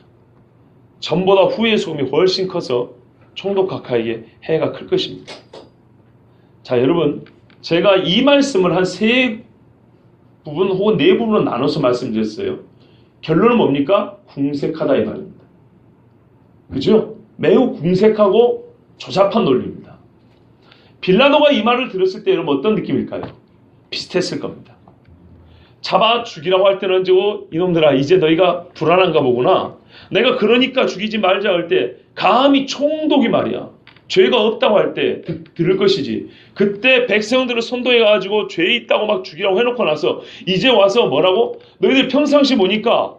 전보다 후의 소금이 훨씬 커서 총독 각하에게 해가 클 것입니다. 자, 여러분, 제가 이 말씀을 한 세 부분 혹은 네 부분으로 나눠서 말씀드렸어요. 결론은 뭡니까? 궁색하다 이 말입니다. 그죠? 매우 궁색하고 조잡한 논리입니다. 빌라도가 이 말을 들었을 때 여러분 어떤 느낌일까요? 비슷했을 겁니다. 잡아 죽이라고 할 때는 이놈들아 이제 너희가 불안한가 보구나. 내가 그러니까 죽이지 말자 할 때 감히 총독이 말이야. 죄가 없다고 할 때 들을 것이지. 그때 백성들을 선동해가지고 죄 있다고 막 죽이라고 해놓고 나서 이제 와서 뭐라고? 너희들 평상시 보니까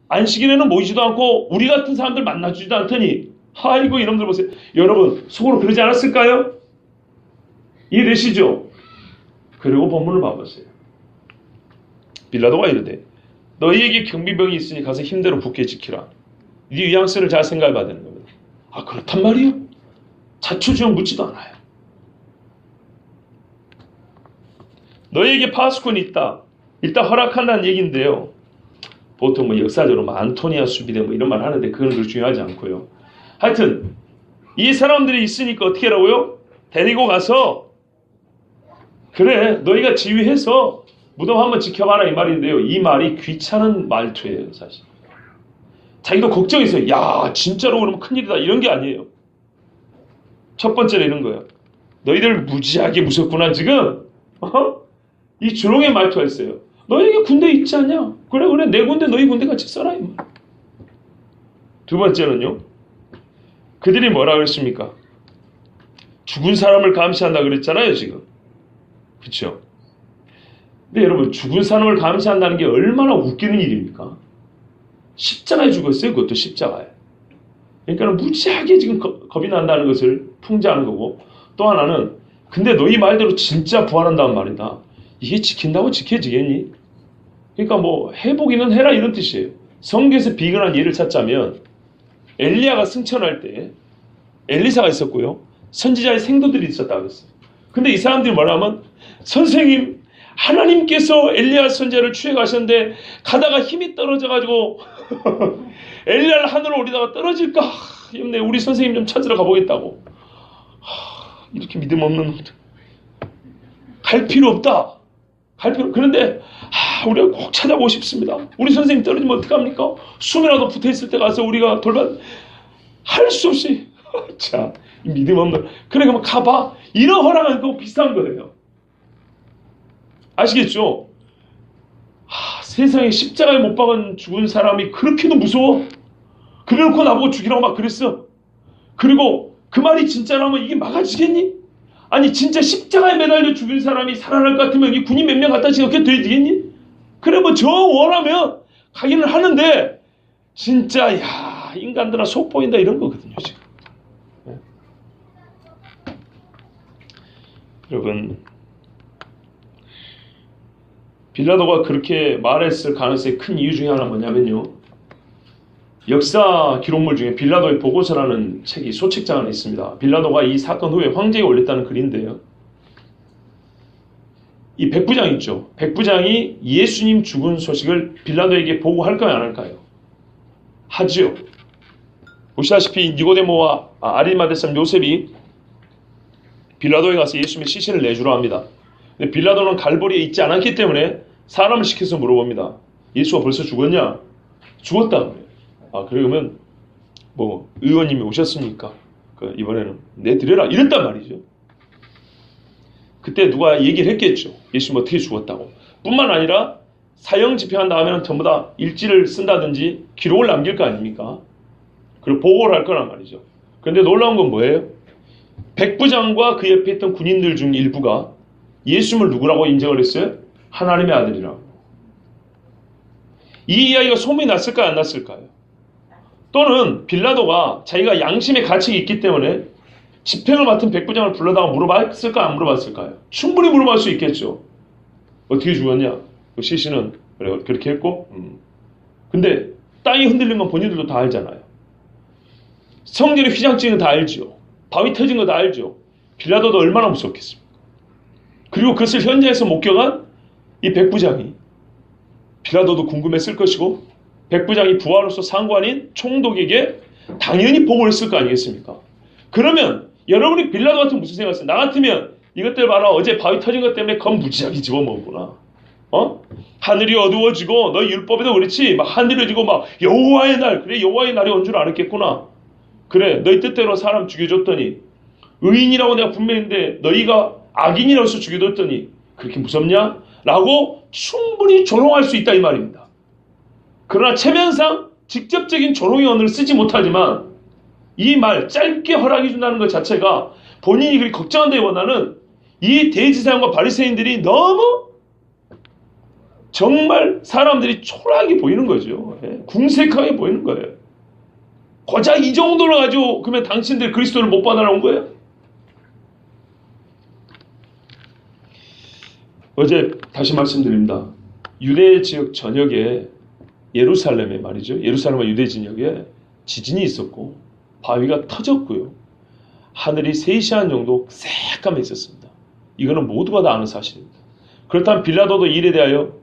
안식일에는 모이지도 않고 우리 같은 사람들 만나주지도 않더니 아이고 이놈들 보세요. 여러분 속으로 그러지 않았을까요? 이해되시죠? 그리고 본문을 봐보세요. 빌라도가 이르되 너희에게 경비병이 있으니 가서 힘대로 굳게 지키라. 네 위양서를 잘 생각해봐야 되는 겁니다. 아 그렇단 말이요? 자초지종 묻지도 않아요. 너희에게 파수꾼이 있다. 일단 허락한다는 얘기인데요. 보통 뭐 역사적으로 뭐 안토니아 수비대 뭐 이런 말 하는데 그건 그렇게 중요하지 않고요. 하여튼 이 사람들이 있으니까 어떻게 하라고요? 데리고 가서 그래 너희가 지휘해서 무덤 한번 지켜봐라 이 말인데요. 이 말이 귀찮은 말투예요 사실. 자기도 걱정했어요. 야 진짜로 그러면 큰일이다 이런 게 아니에요. 첫 번째로 이런 거예요. 너희들 무지하게 무섭구나 지금. 이 주롱의 말투가 있어요. 너희에게 군대 있지 않냐? 그래 내 군대 너희 군대 같이 써라 이 말. 두 번째는요. 그들이 뭐라 그랬습니까? 죽은 사람을 감시한다 그랬잖아요 지금. 그렇죠? 근데 여러분 죽은 사람을 감시한다는 게 얼마나 웃기는 일입니까? 십자가에 죽었어요. 그것도 십자가에. 그러니까 무지하게 지금 겁이 난다는 것을 풍자하는 거고 또 하나는 근데 너희 말대로 진짜 부활한다는 말이다. 이게 지킨다고 지켜지겠니? 그러니까 뭐 해보기는 해라 이런 뜻이에요. 성경에서 비근한 예를 찾자면 엘리야가 승천할 때 엘리사가 있었고요. 선지자의 생도들이 있었다고 했어요. 근데 이 사람들이 뭐라면 선생님 하나님께서 엘리야 선지자를 취해 가셨는데 가다가 힘이 떨어져가지고 엘리야를 하늘로 올리다가 떨어질까? 힘내 우리 선생님 좀 찾으러 가보겠다고. 이렇게 믿음 없는 놈들. 갈 필요 없다. 그런데 우리가 꼭 찾아보고 싶습니다. 우리 선생님 떨어지면 어떡합니까? 숨이라도 붙어있을 때 가서 우리가 할 수 없이 자, 믿음 없는 그래 그러면 가봐. 이런 허락은 그거 비슷한 거예요. 아시겠죠? 세상에 십자가에 못 박은 죽은 사람이 그렇게도 무서워? 그래놓고 나보고 죽이라고 막 그랬어. 그리고 그 말이 진짜라면 이게 막아지겠니? 아니 진짜 십자가에 매달려 죽은 사람이 살아날 것 같으면 이 군인 몇 명 갖다 지금 되겠니? 그래 뭐 저 원하면 가기는 하는데 진짜 야 인간들아 속 보인다 이런 거거든요 지금. 네. 여러분 빌라도가 그렇게 말했을 가능성이 큰 이유 중에 하나는 뭐냐면요. 역사 기록물 중에 빌라도의 보고서라는 책이 소책자가 하나 있습니다. 빌라도가 이 사건 후에 황제에 올렸다는 글인데요. 이 백부장 있죠. 백부장이 예수님 죽은 소식을 빌라도에게 보고할까요, 안 할까요? 하지요. 보시다시피 니고데모와 아리마대 사람 요셉이 빌라도에 가서 예수님의 시신을 내주라 합니다. 근데 빌라도는 갈보리에 있지 않았기 때문에 사람을 시켜서 물어봅니다. 예수가 벌써 죽었냐? 죽었다 그래요. 그러면 뭐 의원님이 오셨습니까? 이번에는 내드려라 이랬단 말이죠. 그때 누가 얘기를 했겠죠. 예수님 어떻게 죽었다고. 뿐만 아니라 사형 집행한 다음에는 전부 다 일지를 쓴다든지 기록을 남길 거 아닙니까? 그리고 보고를 할 거란 말이죠. 그런데 놀라운 건 뭐예요? 백부장과 그 옆에 있던 군인들 중 일부가 예수님을 누구라고 인정을 했어요? 하나님의 아들이라고. 이 이야기가 소문이 났을까요? 안 났을까요? 또는 빌라도가 자기가 양심의 가책이 있기 때문에 집행을 맡은 백부장을 불러다가 물어봤을까? 안 물어봤을까요? 충분히 물어볼 수 있겠죠. 어떻게 죽었냐? 그 시신은 그렇게 했고 근데 땅이 흔들린 건 본인들도 다 알잖아요. 성전의 휘장증은 다 알죠. 바위 터진 거 다 알죠. 빌라도도 얼마나 무섭겠습니까? 그리고 그것을 현장에서 목격한 이 백부장이 빌라도도 궁금했을 것이고 백부장이 부하로서 상관인 총독에게 당연히 보고를 했을 거 아니겠습니까? 그러면 여러분이 빌라도 같은 무슨 생각했어요? 나 같으면 이것들 봐라. 어제 바위 터진 것 때문에 겁 무지하게 집어먹었구나. 하늘이 어두워지고 너 율법에도 그렇지 막 하늘이 어두워지고 막 여호와의 날 그래 여호와의 날이 온 줄 알았겠구나. 그래 너희 뜻대로 사람 죽여줬더니 의인이라고 내가 분명히 했는데 너희가 악인이라고 해서 죽여줬더니 그렇게 무섭냐? 라고 충분히 조롱할 수 있다 이 말입니다. 그러나 체면상 직접적인 조롱의 언어를 쓰지 못하지만 이 말 짧게 허락해 준다는 것 자체가 본인이 그렇게 걱정한다기보다는 이 대제사장과 바리새인들이 너무 정말 사람들이 초라하게 보이는 거죠. 궁색하게 보이는 거예요. 고작 이 정도로 가지고 그러면 당신들 그리스도를 못 받아나온 거예요? 어제 다시 말씀드립니다. 유대 지역 전역에 예루살렘에 말이죠. 예루살렘과 유대 지역에 지진이 있었고 바위가 터졌고요. 하늘이 3시간 정도 새까매 있었습니다. 이거는 모두가 다 아는 사실입니다. 그렇다면 빌라도도 이 일에 대하여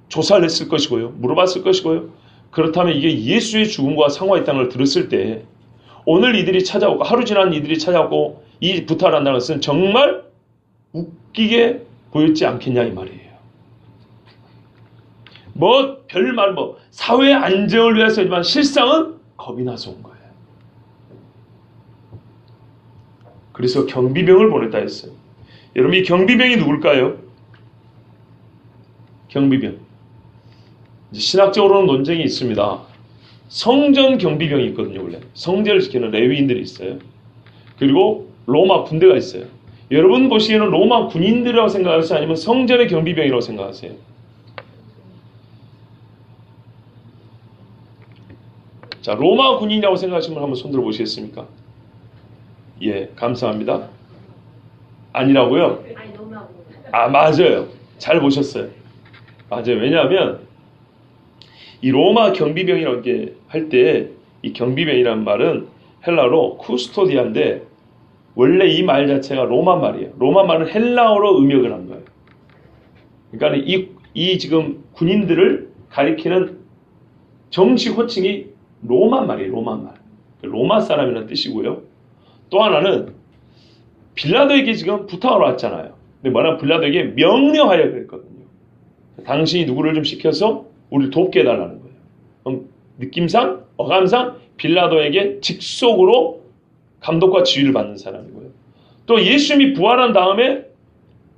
조사를 했을 것이고요. 물어봤을 것이고요. 그렇다면 이게 예수의 죽음과 상호했다는 걸 들었을 때 오늘 이들이 찾아오고 하루 지난 이들이 찾아오고 이 부탁을 한다는 것은 정말 웃기게 보였지 않겠냐 이 말이에요. 뭐 별말 뭐 사회 안정을 위해서지만 실상은 겁이 나서 온 거예요. 그래서 경비병을 보냈다 했어요. 여러분 이 경비병이 누굴까요? 경비병. 이제 신학적으로는 논쟁이 있습니다. 성전 경비병이 있거든요. 원래 성전을 지키는 레위인들이 있어요. 그리고 로마 군대가 있어요. 여러분 보시기에는 로마 군인들이라고 생각하세요? 아니면 성전의 경비병이라고 생각하세요? 자, 로마 군인이라고 생각하시면 한번 손들어 보시겠습니까? 예, 감사합니다. 아니라고요? 맞아요. 잘 보셨어요. 맞아요. 왜냐하면 이 로마 경비병이라고 할 때 이 경비병이라는 말은 헬라로 쿠스토디아인데 원래 이 말 자체가 로마 말이에요. 로마 말은 헬라어로 음역을 한 거예요. 그러니까 이 지금 군인들을 가리키는 정식 호칭이 로마 말이에요. 로마 말. 로마 사람이라는 뜻이고요. 또 하나는 빌라도에게 지금 부탁을 왔잖아요. 근데 뭐냐면 빌라도에게 명령하여 그랬거든요. 당신이 누구를 좀 시켜서 우리를 돕게 해달라는 거예요. 느낌상, 어감상 빌라도에게 직속으로 감독과 지휘를 받는 사람이고요. 또 예수님이 부활한 다음에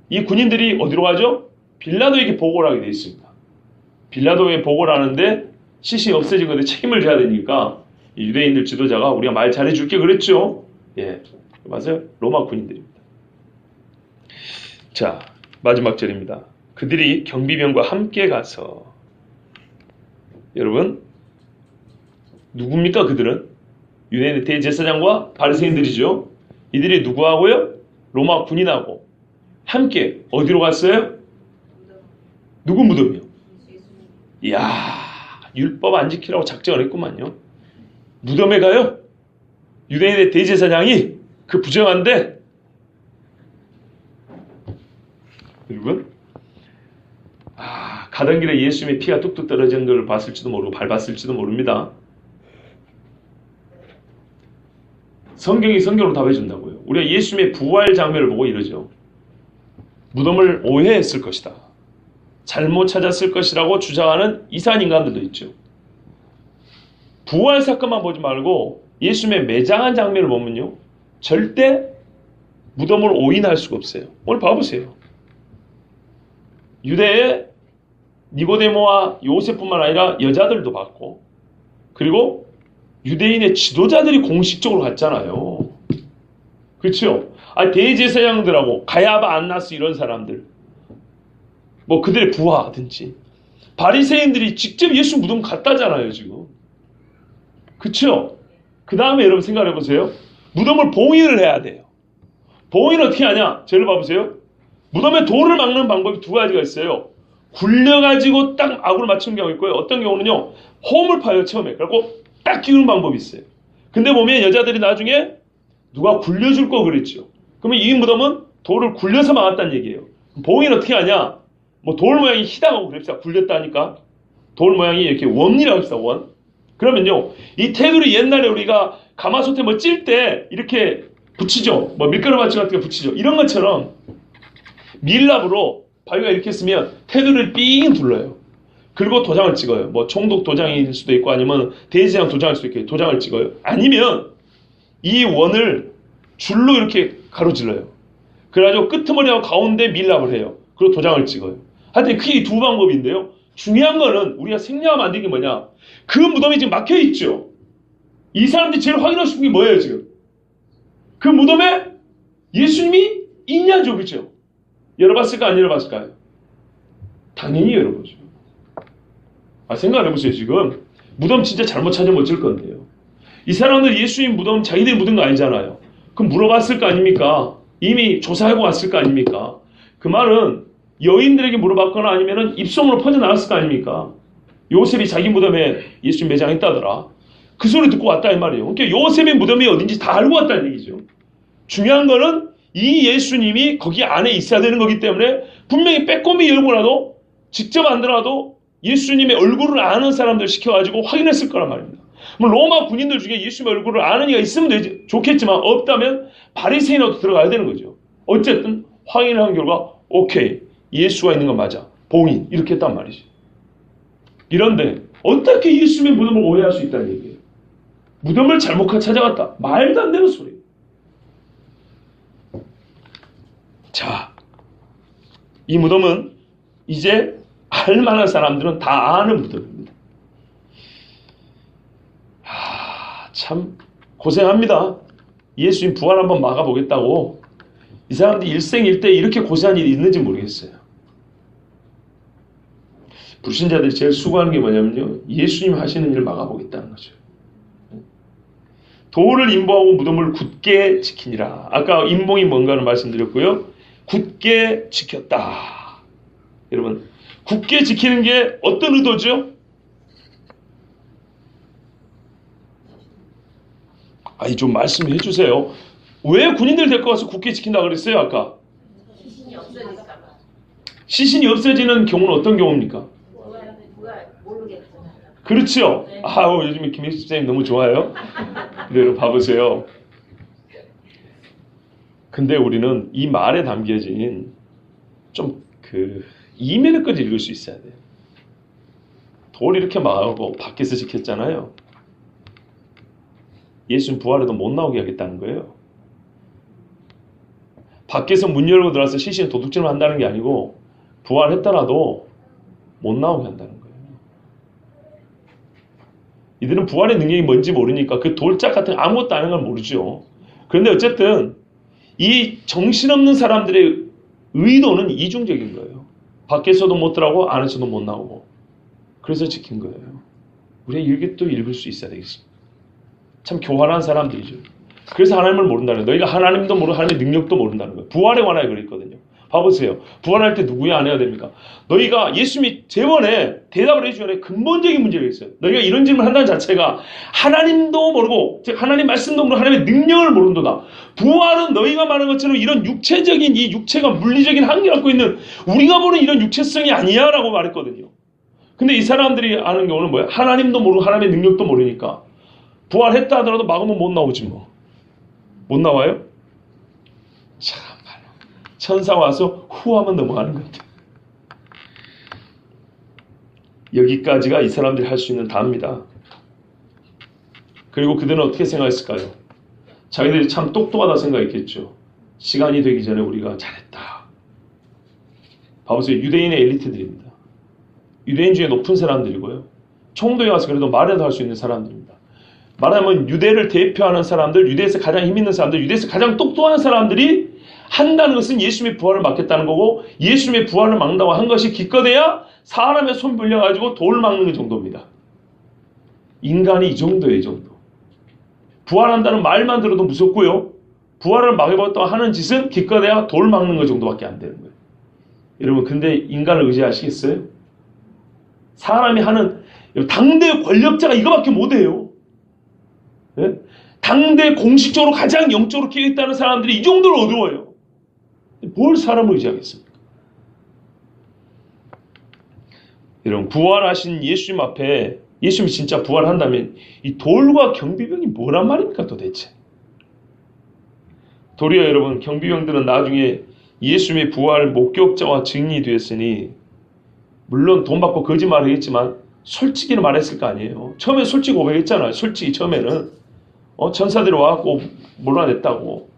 이 군인들이 어디로 가죠? 빌라도에게 보고를 하게 되어 있습니다. 빌라도에 보고를 하는데 시신이 없어진 건데 책임을 져야 되니까 유대인들 지도자가 우리가 말 잘해줄게 그랬죠. 예, 맞아요. 로마 군인들입니다. 자, 마지막 절입니다. 그들이 경비병과 함께 가서 여러분 누굽니까 그들은? 유대인의 대제사장과 바리새인들이죠. 이들이 누구하고요? 로마 군인하고 함께 어디로 갔어요? 누구 무덤이요? 이야, 율법 안 지키라고 작정을 했구만요. 무덤에 가요? 유대인의 대제사장이 그 부정한데 여러분 가던 길에 예수님의 피가 뚝뚝 떨어지는 걸 봤을지도 모르고 밟았을지도 모릅니다. 성경이 성경으로 답해준다고요. 우리가 예수님의 부활 장면을 보고 이러죠. 무덤을 오해했을 것이다. 잘못 찾았을 것이라고 주장하는 이상한 인간들도 있죠. 부활 사건만 보지 말고 예수님의 매장한 장면을 보면요. 절대 무덤을 오인할 수가 없어요. 오늘 봐보세요. 유대의 니고데모와 요셉뿐만 아니라 여자들도 봤고, 그리고 유대인의 지도자들이 공식적으로 갔잖아요. 그렇죠? 대제사장들하고 가야바, 안나스 이런 사람들, 뭐 그들의 부하든지 바리새인들이 직접 예수 무덤 갔다잖아요 지금. 그렇죠? 그 다음에 여러분 생각해 보세요. 무덤을 봉인을 해야 돼요. 봉인을 어떻게 하냐? 저를 봐보세요. 무덤에 돌을 막는 방법이 두 가지가 있어요. 굴려가지고 딱 악으로 맞추는 경우가 있고요. 어떤 경우는요, 홈을 파요 처음에. 그리고 딱 끼우는 방법이 있어요. 근데 보면 여자들이 나중에 누가 굴려줄 거 그랬죠. 그러면 이 무덤은 돌을 굴려서 막았다는 얘기예요. 봉인 어떻게 하냐? 뭐 돌 모양이 희다하고 그럽시다. 굴렸다니까. 돌 모양이 이렇게 원이라고 합시다. 원. 그러면요, 이 테두리 옛날에 우리가 가마솥에 뭐 찔 때 이렇게 붙이죠. 뭐 밀가루 받침 같은 거 붙이죠. 이런 것처럼 밀랍으로 바위가 이렇게 쓰면 테두리를 삥 둘러요. 그리고 도장을 찍어요. 뭐 총독 도장일 수도 있고 아니면 대제사장 도장일 수도 있고 도장을 찍어요. 아니면 이 원을 줄로 이렇게 가로질러요. 그래가지고 끄트머리하고 가운데 밀랍을 해요. 그리고 도장을 찍어요. 하여튼 크게 두 방법인데요. 중요한 거는 우리가 생략하면 안 되는 게 뭐냐. 그 무덤이 지금 막혀있죠. 이 사람들이 제일 확인하고 싶은 게 뭐예요 지금. 그 무덤에 예수님이 있냐죠. 그렇죠? 열어봤을까 안 열어봤을까요? 당연히 열어보죠. 생각해보세요. 지금 무덤 진짜 잘못 찾으면 어쩔 건데요. 이 사람들 예수님 무덤 자기들이 묻은 거 아니잖아요. 그럼 물어봤을 거 아닙니까? 이미 조사하고 왔을 거 아닙니까? 그 말은 여인들에게 물어봤거나 아니면 입소문으로 퍼져나갔을 거 아닙니까? 요셉이 자기 무덤에 예수님 매장했다더라. 그 소리 듣고 왔다 이 말이에요. 그러니까 요셉의 무덤이 어딘지 다 알고 왔다는 얘기죠. 중요한 거는 이 예수님이 거기 안에 있어야 되는 거기 때문에 분명히 빼꼼히 열고라도 직접 안 들어가도 예수님의 얼굴을 아는 사람들 시켜가지고 확인했을 거란 말입니다. 로마 군인들 중에 예수님의 얼굴을 아는 이가 있으면 되지, 좋겠지만 없다면 바리새인으로 들어가야 되는 거죠. 어쨌든 확인을 한 결과 오케이, 예수가 있는 건 맞아, 봉인 이렇게 했단 말이지. 이런데 어떻게 예수님의 무덤을 오해할 수 있다는 얘기예요. 무덤을 잘못 찾아갔다. 말도 안 되는 소리예요. 자, 이 무덤은 이제 알만한 사람들은 다 아는 무덤입니다. 참 고생합니다. 예수님 부활 한번 막아보겠다고 이 사람들이 일생일대 이렇게 고생한 일이 있는지 모르겠어요. 불신자들이 제일 수고하는 게 뭐냐면요, 예수님 하시는 일을 막아보겠다는 거죠. 도를 인보하고 무덤을 굳게 지키니라. 아까 인봉이 뭔가를 말씀드렸고요. 굳게 지켰다. 여러분, 굳게 지키는 게 어떤 의도죠? 좀 말씀해 주세요. 왜 군인들 데리고 와서 굳게 지킨다 그랬어요 아까? 시신이 없어질까 봐. 시신이 없어지는 경우는 어떤 경우입니까? 누가 모르겠잖아요. 그렇죠. 네. 요즘에 김혜수 선생님 너무 좋아요. 여러분 봐보세요. 근데 우리는 이 말에 담겨진 좀 이면을까지 읽을 수 있어야 돼요. 돌 이렇게 막하고 밖에서 지켰잖아요. 예수님 부활해도 못 나오게 하겠다는 거예요. 밖에서 문 열고 들어와서 시신에 도둑질을 한다는 게 아니고 부활했더라도 못 나오게 한다는 거예요. 이들은 부활의 능력이 뭔지 모르니까 그 돌짝 같은 아무것도 아닌 걸 모르죠. 그런데 어쨌든 이 정신없는 사람들의 의도는 이중적인 거예요. 밖에서도 못 들어가고 안에서도 못 나오고. 그래서 지킨 거예요. 우리가 이렇게 읽을 수 있어야 되겠습니다. 참 교활한 사람들이죠. 그래서 하나님을 모른다는 거예요. 너희가 하나님도 모르고 하나님의 능력도 모른다는 거예요. 부활에 관하여 그랬거든요. 봐보세요. 부활할 때 누구야 안 해야 됩니까? 너희가 예수님이 재번에 대답을 해주기 전에 근본적인 문제가 있어요. 너희가 이런 질문을 한다는 자체가 하나님도 모르고 즉 하나님 말씀도 모르고 하나님의 능력을 모른도다. 부활은 너희가 말한 것처럼 이런 육체적인 이 육체가 물리적인 한계를 갖고 있는 우리가 보는 이런 육체성이 아니야 라고 말했거든요. 근데 이 사람들이 아는 경우는 뭐야? 하나님도 모르고 하나님의 능력도 모르니까 부활했다 하더라도 막으면 못 나오지 뭐. 못 나와요? 참말로 천사 와서 후하면 넘어가는 것 같아요. 여기까지가 이 사람들이 할 수 있는 답입니다. 그리고 그들은 어떻게 생각했을까요? 자기들이 참 똑똑하다 생각했겠죠. 시간이 되기 전에 우리가 잘했다. 봐보세요. 유대인의 엘리트들입니다. 유대인 중에 높은 사람들이고요. 총독에 가서 그래도 말이라도 할 수 있는 사람들입니다. 말하면 유대를 대표하는 사람들, 유대에서 가장 힘 있는 사람들, 유대에서 가장 똑똑한 사람들이 한다는 것은 예수님의 부활을 막겠다는 거고 예수님의 부활을 막는다고 한 것이 기껏해야 사람의 손 빌려가지고 돌 막는 그 정도입니다. 인간이 이 정도예요. 이 정도. 부활한다는 말만 들어도 무섭고요. 부활을 막아봤다고 하는 짓은 기껏해야 돌 막는 것 정도밖에 안 되는 거예요. 여러분 근데 인간을 의지하시겠어요? 사람이 하는 당대 권력자가 이거밖에 못해요. 네? 당대 공식적으로 가장 영적으로 깨어있다는 사람들이 이 정도로 어두워요. 뭘 사람을 의지하겠습니까? 여러분 부활하신 예수님 앞에 예수님이 진짜 부활한다면 이 돌과 경비병이 뭐란 말입니까 도대체? 도리어 여러분 경비병들은 나중에 예수님의 부활 목격자와 증인이 되었으니 물론 돈 받고 거짓말을 했지만 솔직히는 말했을 거 아니에요. 처음에 솔직히 고백했잖아요. 솔직히 처음에는 천사들이 와갖고 몰아냈다고.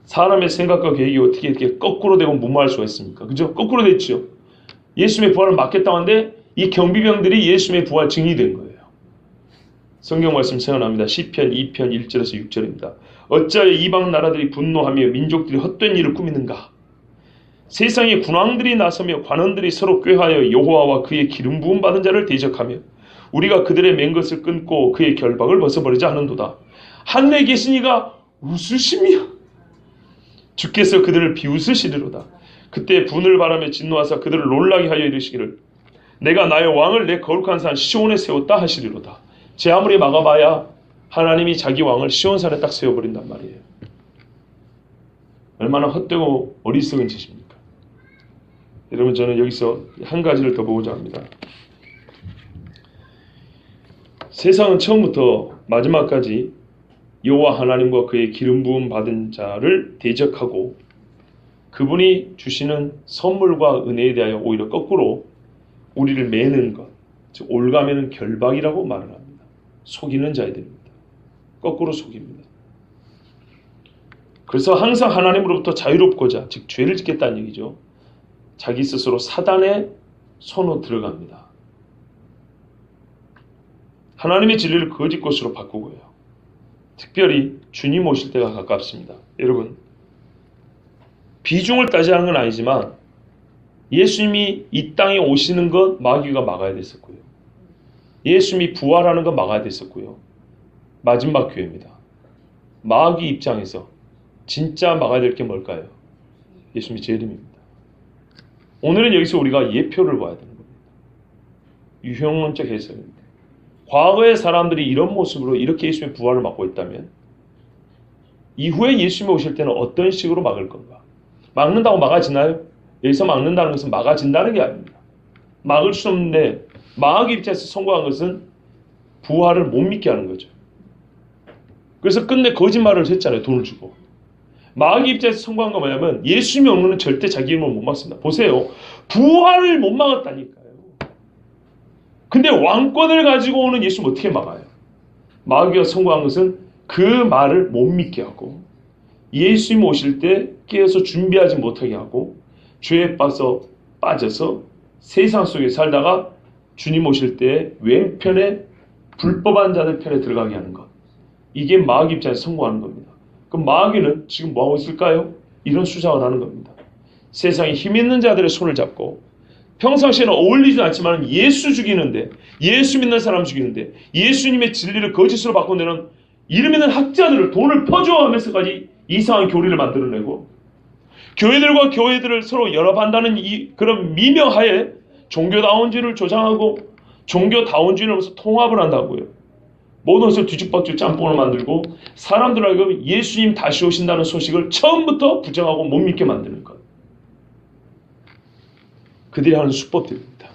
사람의 생각과 계획이 어떻게 이렇게 거꾸로 되고 무모할 수가 있습니까? 그죠? 거꾸로 됐죠. 예수님의 부활을 막겠다고 하는데 이 경비병들이 예수님의 부활 증인이 된 거예요. 성경 말씀 생각납니다. 시편 2편 1절에서 6절입니다. 어찌하여 이방 나라들이 분노하며 민족들이 헛된 일을 꾸미는가? 세상에 군왕들이 나서며 관원들이 서로 꾀하여 여호와와 그의 기름 부음 받은 자를 대적하며 우리가 그들의 맨 것을 끊고 그의 결박을 벗어버리자 하는도다. 하늘에 계신 이가 웃으시며 주께서 그들을 비웃으시리로다. 그때 분을 바라며 진노하사 그들을 놀라게 하여 이르시기를 내가 나의 왕을 내 거룩한 산 시온에 세웠다 하시리로다. 제 아무리 막아봐야 하나님이 자기 왕을 시온산에 딱 세워버린단 말이에요. 얼마나 헛되고 어리석은 짓입니까? 여러분 저는 여기서 한 가지를 더 보고자 합니다. 세상은 처음부터 마지막까지 여호와 하나님과 그의 기름 부음 받은 자를 대적하고 그분이 주시는 선물과 은혜에 대하여 오히려 거꾸로 우리를 매는 것, 즉 올가매는 결박이라고 말을 합니다. 속이는 자들입니다. 거꾸로 속입니다. 그래서 항상 하나님으로부터 자유롭고자, 즉 죄를 짓겠다는 얘기죠. 자기 스스로 사단의 손으로 들어갑니다. 하나님의 진리를 거짓 것으로 바꾸고요. 특별히 주님 오실 때가 가깝습니다. 여러분 비중을 따지는 건 아니지만 예수님이 이 땅에 오시는 것 마귀가 막아야 됐었고요. 예수님이 부활하는 것 막아야 됐었고요. 마지막 기회입니다. 마귀 입장에서 진짜 막아야 될 게 뭘까요? 예수님이 재림입니다. 오늘은 여기서 우리가 예표를 봐야 되는 겁니다. 유형론적 해석입니다. 과거의 사람들이 이런 모습으로 이렇게 예수님의 부활을 막고 있다면 이후에 예수님이 오실 때는 어떤 식으로 막을 건가? 막는다고 막아지나요? 여기서 막는다는 것은 막아진다는 게 아닙니다. 막을 수 없는데 마귀 입장에서 성공한 것은 부활을 못 믿게 하는 거죠. 그래서 끝내 거짓말을 했잖아요. 돈을 주고. 마귀 입장에서 성공한 건 뭐냐면 예수님이 오는 건 절대 자기 이름을 못 막습니다. 보세요. 부활을 못 막았다니까요. 근데 왕권을 가지고 오는 예수님 어떻게 막아요? 마귀가 성공한 것은 그 말을 못 믿게 하고 예수님 오실 때 깨어서 준비하지 못하게 하고 죄에 빠져서 세상 속에 살다가 주님 오실 때 왼편에 불법한 자들 편에 들어가게 하는 것. 이게 마귀 입장에서 성공하는 겁니다. 그럼 마귀는 지금 뭐하고 있을까요? 이런 수작을 하는 겁니다. 세상에 힘 있는 자들의 손을 잡고 평상시에는 어울리지도 않지만 예수 죽이는데 예수 믿는 사람 죽이는데 예수님의 진리를 거짓으로 바꿔내는 이름 있는 학자들을 돈을 퍼주어가면서까지 이상한 교리를 만들어내고 교회들과 교회들을 서로 연합한다는 그런 미명하에 종교다운주의를 조장하고 종교다운주의로서 통합을 한다고요. 모든 것을 뒤죽박죽 짬뽕을 만들고 사람들에게 예수님 다시 오신다는 소식을 처음부터 부정하고 못 믿게 만드는 것. 그들이 하는 수법들입니다.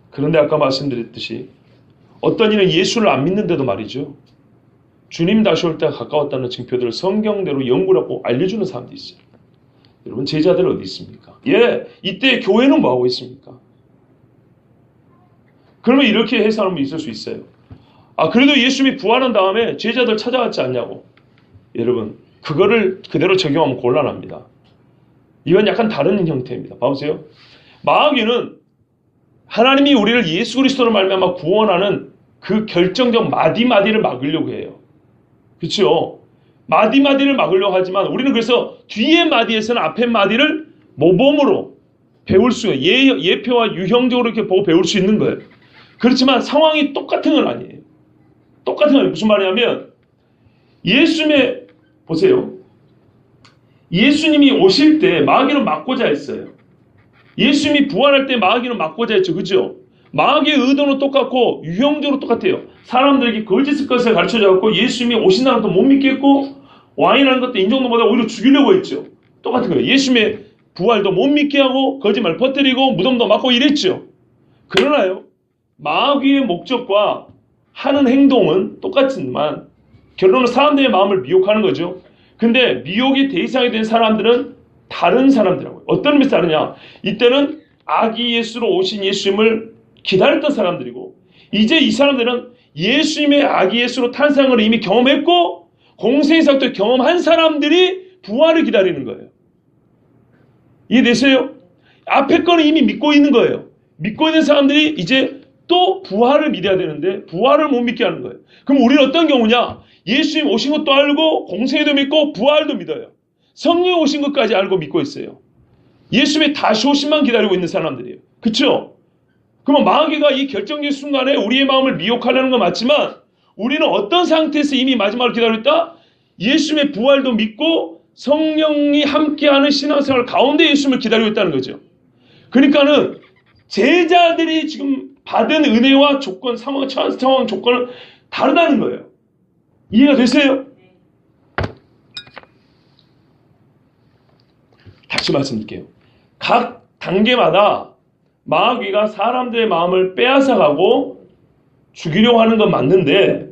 그런데 아까 말씀드렸듯이 어떤 이는 예수를 안 믿는데도 말이죠. 주님 다시 올 때가 가까웠다는 증표들을 성경대로 연구하고 알려주는 사람도 있어요. 여러분 제자들 어디 있습니까? 이때 교회는 뭐하고 있습니까? 그러면 이렇게 해석하는 분이 있을 수 있어요. 그래도 예수님이 부활한 다음에 제자들 찾아갔지 않냐고. 여러분 그거를 그대로 적용하면 곤란합니다. 이건 약간 다른 형태입니다. 봐보세요. 마귀는 하나님이 우리를 예수 그리스도로 말미암아 구원하는 그 결정적 마디마디를 막으려고 해요. 그렇죠? 마디마디를 막으려고 하지만 우리는 그래서 뒤에 마디에서는 앞에 마디를 모범으로 배울 수 있어요. 예표와 유형적으로 이렇게 보고 배울 수 있는 거예요. 그렇지만 상황이 똑같은 건 아니에요. 똑같은 건 무슨 말이냐면 예수님의 보세요. 예수님이 오실 때 마귀는 막고자 했어요. 예수님이 부활할 때 마귀는 막고자 했죠. 그죠? 마귀의 의도는 똑같고 유형적으로 똑같아요. 사람들에게 거짓 것을 가르쳐줘갖고 예수님이 오신다는 것도 못 믿겠고 와인하는 것도 인정도보다 오히려 죽이려고 했죠. 똑같은 거예요. 예수님의 부활도 못 믿게 하고 거짓말 퍼뜨리고 무덤도 막고 이랬죠. 그러나요. 마귀의 목적과 하는 행동은 똑같지만 결론은 사람들의 마음을 미혹하는 거죠. 근데 미혹의 대상이 된 사람들은 다른 사람들이라고요. 어떤 의미에서 다르냐. 이때는 아기 예수로 오신 예수님을 기다렸던 사람들이고 이제 이 사람들은 예수님의 아기 예수로 탄생을 이미 경험했고 공생애사부터 경험한 사람들이 부활을 기다리는 거예요. 이해되세요? 앞에 거는 이미 믿고 있는 거예요. 믿고 있는 사람들이 이제 또 부활을 믿어야 되는데 부활을 못 믿게 하는 거예요. 그럼 우리는 어떤 경우냐? 예수님 오신 것도 알고 공생애도 믿고 부활도 믿어요. 성령 오신 것까지 알고 믿고 있어요. 예수님의 다시 오심만 기다리고 있는 사람들이에요. 그렇죠? 그러면 마귀가 이 결정적인 순간에 우리의 마음을 미혹하려는 건 맞지만 우리는 어떤 상태에서 이미 마지막을 기다렸다? 예수님의 부활도 믿고 성령이 함께하는 신앙생활 가운데 예수님을 기다리고 있다는 거죠. 그러니까는 제자들이 지금 받은 은혜와 조건, 상황 조건은 다르다는 거예요. 이해가 되세요? 다시 말씀드릴게요. 각 단계마다 마귀가 사람들의 마음을 빼앗아가고 죽이려고 하는 건 맞는데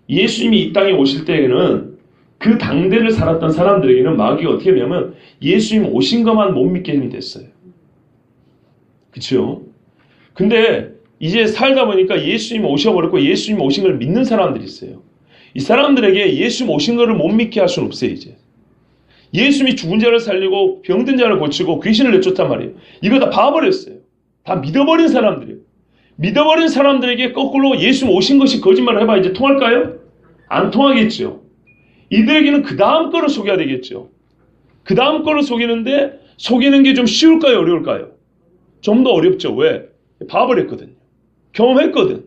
예수님이 이 땅에 오실 때에는 그 당대를 살았던 사람들에게는 마귀가 어떻게 되냐면 예수님 오신 것만 못 믿게 힘이 됐어요. 그렇죠? 근데 이제 살다 보니까 예수님 오셔버렸고 예수님 오신 걸 믿는 사람들이 있어요. 이 사람들에게 예수님 오신 것을 못 믿게 할 수는 없어요. 이제 예수님이 죽은 자를 살리고 병든 자를 고치고 귀신을 내쫓단 말이에요. 이거 다 봐버렸어요. 다 믿어버린 사람들이에요. 믿어버린 사람들에게 거꾸로 예수님 오신 것이 거짓말을 해봐 이제 통할까요? 안 통하겠죠. 이들에게는 그 다음 거를 속여야 되겠죠. 그 다음 거를 속이는데 속이는 게 좀 쉬울까요? 어려울까요? 좀 더 어렵죠. 왜? 봐버렸거든요. 경험했거든.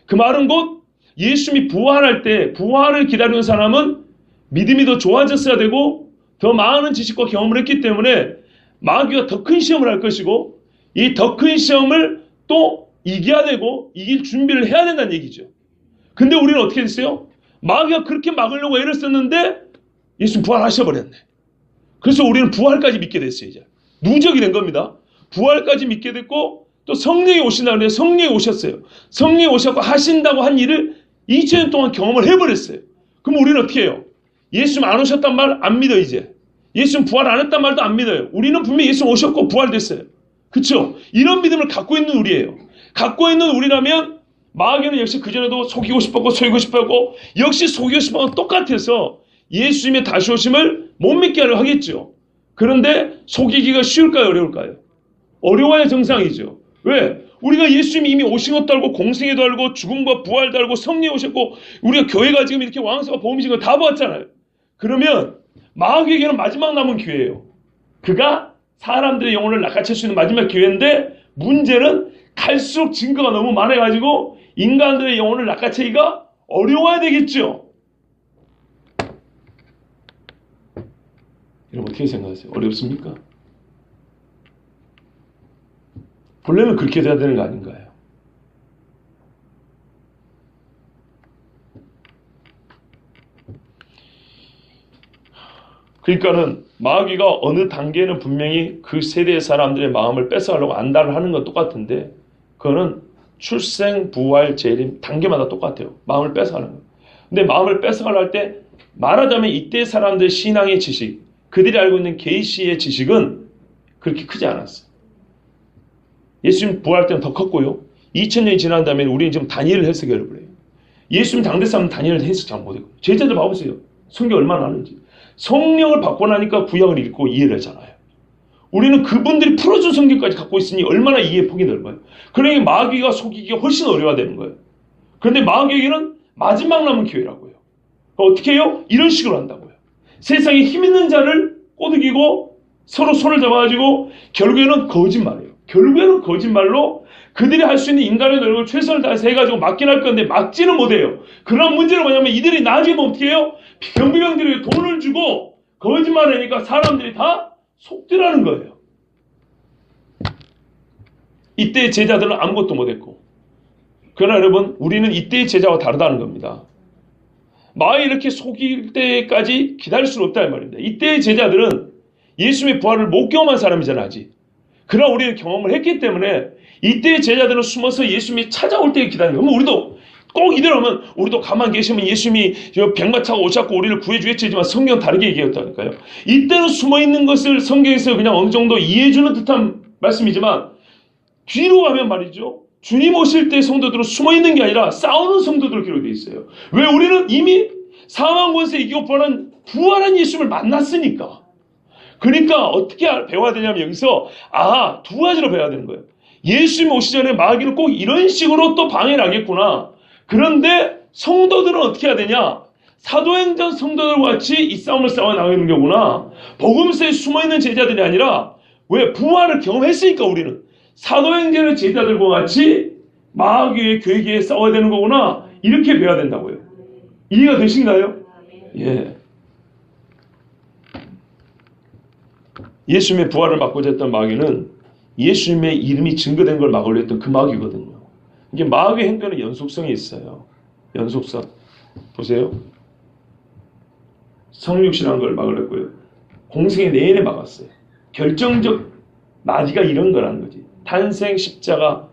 그 말은 곧 예수님이 부활할 때 부활을 기다리는 사람은 믿음이 더 좋아졌어야 되고 더 많은 지식과 경험을 했기 때문에 마귀가 더 큰 시험을 할 것이고 이 더 큰 시험을 또 이겨야 되고 이길 준비를 해야 된다는 얘기죠. 근데 우리는 어떻게 됐어요? 마귀가 그렇게 막으려고 애를 썼는데 예수님 부활하셔버렸네. 그래서 우리는 부활까지 믿게 됐어요. 이제 누적이 된 겁니다. 부활까지 믿게 됐고 또 성령이 오신다고 해서 성령이 오셨어요. 성령이 오셔서 하신다고 한 일을 2000년 동안 경험을 해버렸어요. 그럼 우리는 어떻게 해요? 예수님 안 오셨단 말 안 믿어 이제. 예수님 부활 안 했단 말도 안 믿어요. 우리는 분명히 예수님 오셨고 부활됐어요. 그렇죠? 이런 믿음을 갖고 있는 우리예요. 갖고 있는 우리라면 마귀는 역시 그전에도 속이고 싶었고 속이고 싶었고 역시 속이고 싶었고 똑같아서 예수님의 다시 오심을 못 믿게 하려 하겠죠. 그런데 속이기가 쉬울까요? 어려울까요? 어려워야 정상이죠. 왜? 우리가 예수님이 이미 오신 것도 알고 공생애도 알고 죽음과 부활도 알고 성령이 오셨고 우리가 교회가 지금 이렇게 왕성과 복음이신 거 다 봤잖아요. 그러면 마귀에게는 마지막 남은 기회예요. 그가 사람들의 영혼을 낚아챌 수 있는 마지막 기회인데 문제는 갈수록 증거가 너무 많아가지고 인간들의 영혼을 낚아채기가 어려워야 되겠죠. 여러분 어떻게 생각하세요? 어렵습니까? 본래는 그렇게 돼야 되는 거 아닌가요? 그러니까는 마귀가 어느 단계는 분명히 그 세대의 사람들의 마음을 뺏어가려고 안달을 하는 건 똑같은데 그거는 출생, 부활, 재림 단계마다 똑같아요. 마음을 뺏어가는 거예요. 근데 마음을 뺏어가려 할 때 말하자면 이때 사람들의 신앙의 지식, 그들이 알고 있는 계시의 지식은 그렇게 크지 않았어요. 예수님 부활 때는 더 컸고요. 2000년이 지난 다음에 우리는 지금 다니엘을 해석을 해요. 예수님 당대 사람은 다니엘을 해석 잘 못해요. 제자들 봐보세요. 성경 얼마나 아는지. 성령을 받고 나니까 구약을 읽고 이해를 하잖아요. 우리는 그분들이 풀어준 성경까지 갖고 있으니 얼마나 이해 폭이 넓어요. 그러니 마귀가 속이기가 훨씬 어려워되는 거예요. 그런데 마귀에게는 마지막 남은 기회라고요. 어떻게 해요? 이런 식으로 한다고요. 세상에 힘 있는 자를 꼬드기고 서로 손을 잡아가지고 결국에는 거짓말이에요. 결국에는 거짓말로 그들이 할 수 있는 인간의 노력을 최선을 다해서 해가지고 막긴 할 건데 막지는 못해요. 그런 문제는 뭐냐면 이들이 나중에 보면 어떻게 해요? 경비병들에게 돈을 주고 거짓말을 하니까 사람들이 다 속더라는 거예요. 이때의 제자들은 아무것도 못했고 그러나 여러분 우리는 이때의 제자와 다르다는 겁니다. 마귀 이렇게 속일 때까지 기다릴 수는 없다는 말입니다. 이때의 제자들은 예수님의 부활을 못 경험한 사람이잖아 아직. 그러나 우리는 경험을 했기 때문에 이때의 제자들은 숨어서 예수님이 찾아올 때 기다리는 거예요. 그럼 우리도 꼭 이대로면 우리도 가만 계시면 예수님이 백마차고 오셨고 우리를 구해주겠지만 성경 다르게 얘기했다니까요. 이때는 숨어있는 것을 성경에서 그냥 어느 정도 이해해주는 듯한 말씀이지만 뒤로 가면 말이죠. 주님 오실 때 성도들은 숨어있는 게 아니라 싸우는 성도들 기록되어 있어요. 왜? 우리는 이미 사망 권세 이기고 부활한 예수님을 만났으니까. 그러니까 어떻게 배워야 되냐면 여기서 두 가지로 배워야 되는 거예요. 예수님 오시기 전에 마귀는 꼭 이런 식으로 또 방해를 하겠구나. 그런데 성도들은 어떻게 해야 되냐? 사도행전 성도들과 같이 이 싸움을 싸워 나가는 거구나. 복음서에 숨어있는 제자들이 아니라 왜? 부활을 경험했으니까 우리는 사도행전의 제자들과 같이 마귀의 괴기에 싸워야 되는 거구나. 이렇게 배워야 된다고요. 이해가 되신가요? 예. 예수님의 부활을 막고자 했던 마귀는 예수님의 이름이 증거된 걸 막으려 했던 그 마귀거든요. 이게 마귀의 행동은 연속성이 있어요. 연속성. 보세요. 성육신한 걸 막으려 했고요. 공생의 내내 막았어요. 결정적 마디가 이런 거라는 거지. 탄생, 십자가,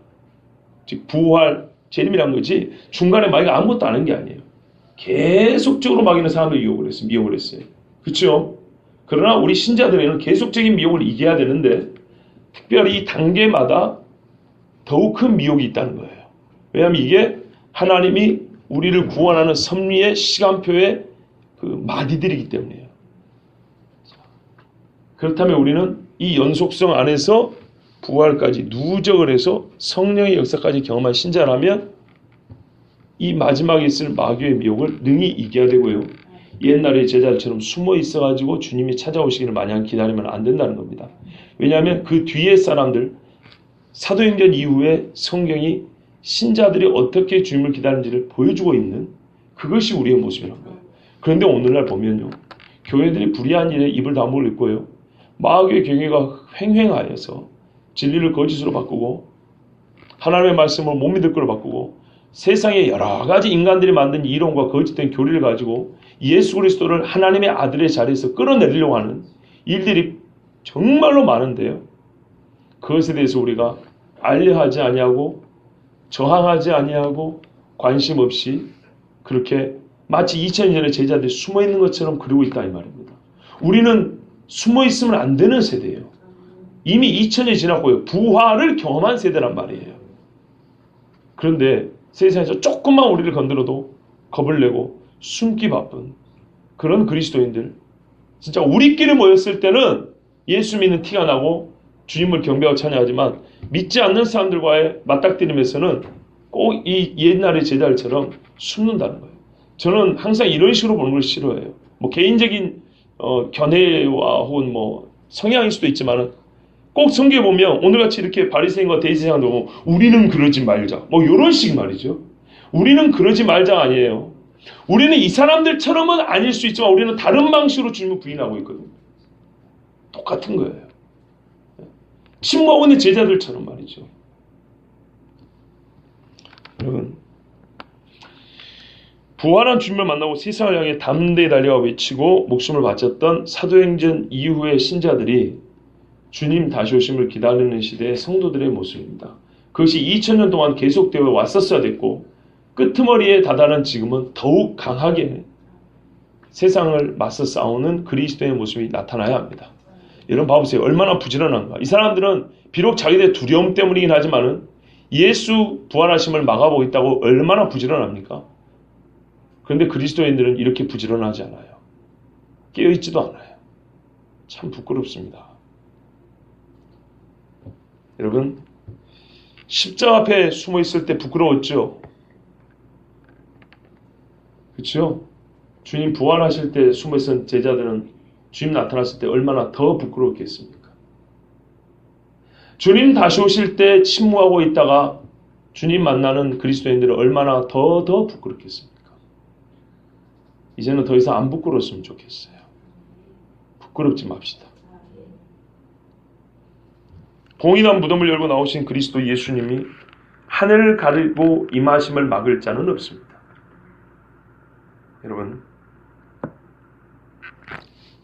즉 부활, 재림이란 거지. 중간에 마귀가 아무것도 안 한 게 아니에요. 계속적으로 마귀는 사람을 미혹을 했어요. 그렇죠? 그러나 우리 신자들에는 계속적인 미혹을 이겨야 되는데 특별히 이 단계마다 더욱 큰 미혹이 있다는 거예요. 왜냐하면 이게 하나님이 우리를 구원하는 섭리의 시간표의 그 마디들이기 때문이에요. 그렇다면 우리는 이 연속성 안에서 부활까지 누적을 해서 성령의 역사까지 경험한 신자라면 이 마지막에 있을 마귀의 미혹을 능히 이겨야 되고요. 옛날의 제자들처럼 숨어 있어가지고 주님이 찾아오시기를 마냥 기다리면 안 된다는 겁니다. 왜냐하면 그 뒤에 사람들, 사도행전 이후에 성경이 신자들이 어떻게 주님을 기다리는지를 보여주고 있는 그것이 우리의 모습이란 거예요. 그런데 오늘날 보면요. 교회들이 불의한 일에 입을 다물고 있고요. 마귀의 경외가 횡행하여서 진리를 거짓으로 바꾸고 하나님의 말씀을 못 믿을 걸로 바꾸고 세상에 여러 가지 인간들이 만든 이론과 거짓된 교리를 가지고 예수 그리스도를 하나님의 아들의 자리에서 끌어내리려고 하는 일들이 정말로 많은데요. 그것에 대해서 우리가 알려하지 아니하고 저항하지 아니하고 관심 없이 그렇게 마치 2000년 전에 제자들이 숨어있는 것처럼 그러고 있다 이 말입니다. 우리는 숨어있으면 안 되는 세대예요. 이미 2000년이 지났고요. 부활을 경험한 세대란 말이에요. 그런데 세상에서 조금만 우리를 건드려도 겁을 내고 숨기 바쁜 그런 그리스도인들, 진짜 우리끼리 모였을 때는 예수 믿는 티가 나고 주님을 경배하고 찬양하지만 믿지 않는 사람들과의 맞닥뜨림에서는 꼭 이 옛날의 제자들처럼 숨는다는 거예요. 저는 항상 이런 식으로 보는 걸 싫어해요. 뭐 개인적인 견해와 혹은 뭐 성향일 수도 있지만은 꼭 성경에 보면 오늘같이 이렇게 바리새인과 대제사장도 보면 우리는 그러지 말자. 뭐 이런 식 말이죠. 우리는 그러지 말자 아니에요. 우리는 이 사람들처럼은 아닐 수 있지만 우리는 다른 방식으로 주님을 부인하고 있거든요. 똑같은 거예요. 침묵하고 있는 제자들처럼 말이죠. 여러분, 부활한 주님을 만나고 세상을 향해 담대히 달려가 외치고 목숨을 바쳤던 사도행전 이후의 신자들이 주님 다시 오심을 기다리는 시대의 성도들의 모습입니다. 그것이 2000년 동안 계속되어 왔었어야 됐고 끄트머리에 다다른 지금은 더욱 강하게 세상을 맞서 싸우는 그리스도의 모습이 나타나야 합니다. 여러분 봐보세요. 얼마나 부지런한가. 이 사람들은 비록 자기들의 두려움 때문이긴 하지만은 예수 부활하심을 막아보고 있다고 얼마나 부지런합니까? 그런데 그리스도인들은 이렇게 부지런하지 않아요. 깨어있지도 않아요. 참 부끄럽습니다. 여러분, 십자가 앞에 숨어 있을 때 부끄러웠죠? 그렇죠? 주님 부활하실 때 숨어 있던 제자들은 주님 나타났을 때 얼마나 더 부끄러웠겠습니까? 주님 다시 오실 때 침묵하고 있다가 주님 만나는 그리스도인들은 얼마나 더 부끄럽겠습니까? 이제는 더 이상 안 부끄러웠으면 좋겠어요. 부끄럽지 맙시다. 공인한 무덤을 열고 나오신 그리스도 예수님이 하늘을 가리고 임하심을 막을 자는 없습니다. 여러분,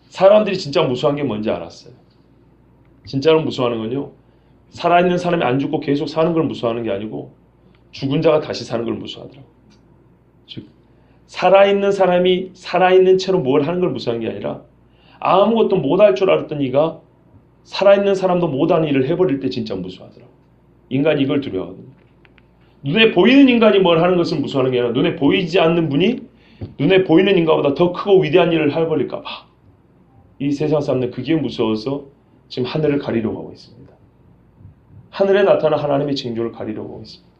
사람들이 진짜 무서워한 게 뭔지 알았어요. 진짜로 무서워하는 건요, 살아있는 사람이 안 죽고 계속 사는 걸 무서워하는 게 아니고 죽은 자가 다시 사는 걸 무서워하더라고요. 즉 살아있는 사람이 살아있는 채로 뭘 하는 걸 무서워하는 게 아니라 아무것도 못할 줄 알았던 이가 살아있는 사람도 못하는 일을 해버릴 때 진짜 무서워하더라고요. 인간이 이걸 두려워하거든요. 눈에 보이는 인간이 뭘 하는 것을 무서워하는 게 아니라 눈에 보이지 않는 분이 눈에 보이는 인간보다 더 크고 위대한 일을 해버릴까 봐. 이 세상 사람들은 그게 무서워서 지금 하늘을 가리려고 하고 있습니다. 하늘에 나타난 하나님의 징조를 가리려고 하고 있습니다.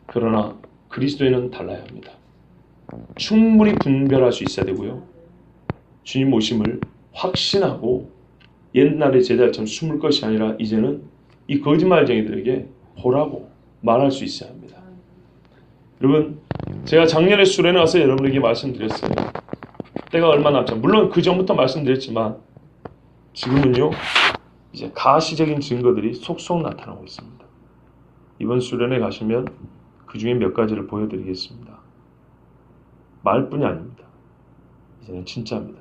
그러나 그리스도인은 달라야 합니다. 충분히 분별할 수 있어야 되고요. 주님 오심을 확신하고 옛날의 제자처럼 숨을 것이 아니라 이제는 이 거짓말쟁이들에게 보라고 말할 수 있어야 합니다. 여러분, 제가 작년에 수련회 와서 여러분에게 말씀드렸어요. 때가 얼마 남지 않았어요. 물론 그 전부터 말씀드렸지만 지금은요, 이제 가시적인 증거들이 속속 나타나고 있습니다. 이번 수련회 가시면 그 중에 몇 가지를 보여드리겠습니다. 말뿐이 아닙니다. 이제는 진짜입니다.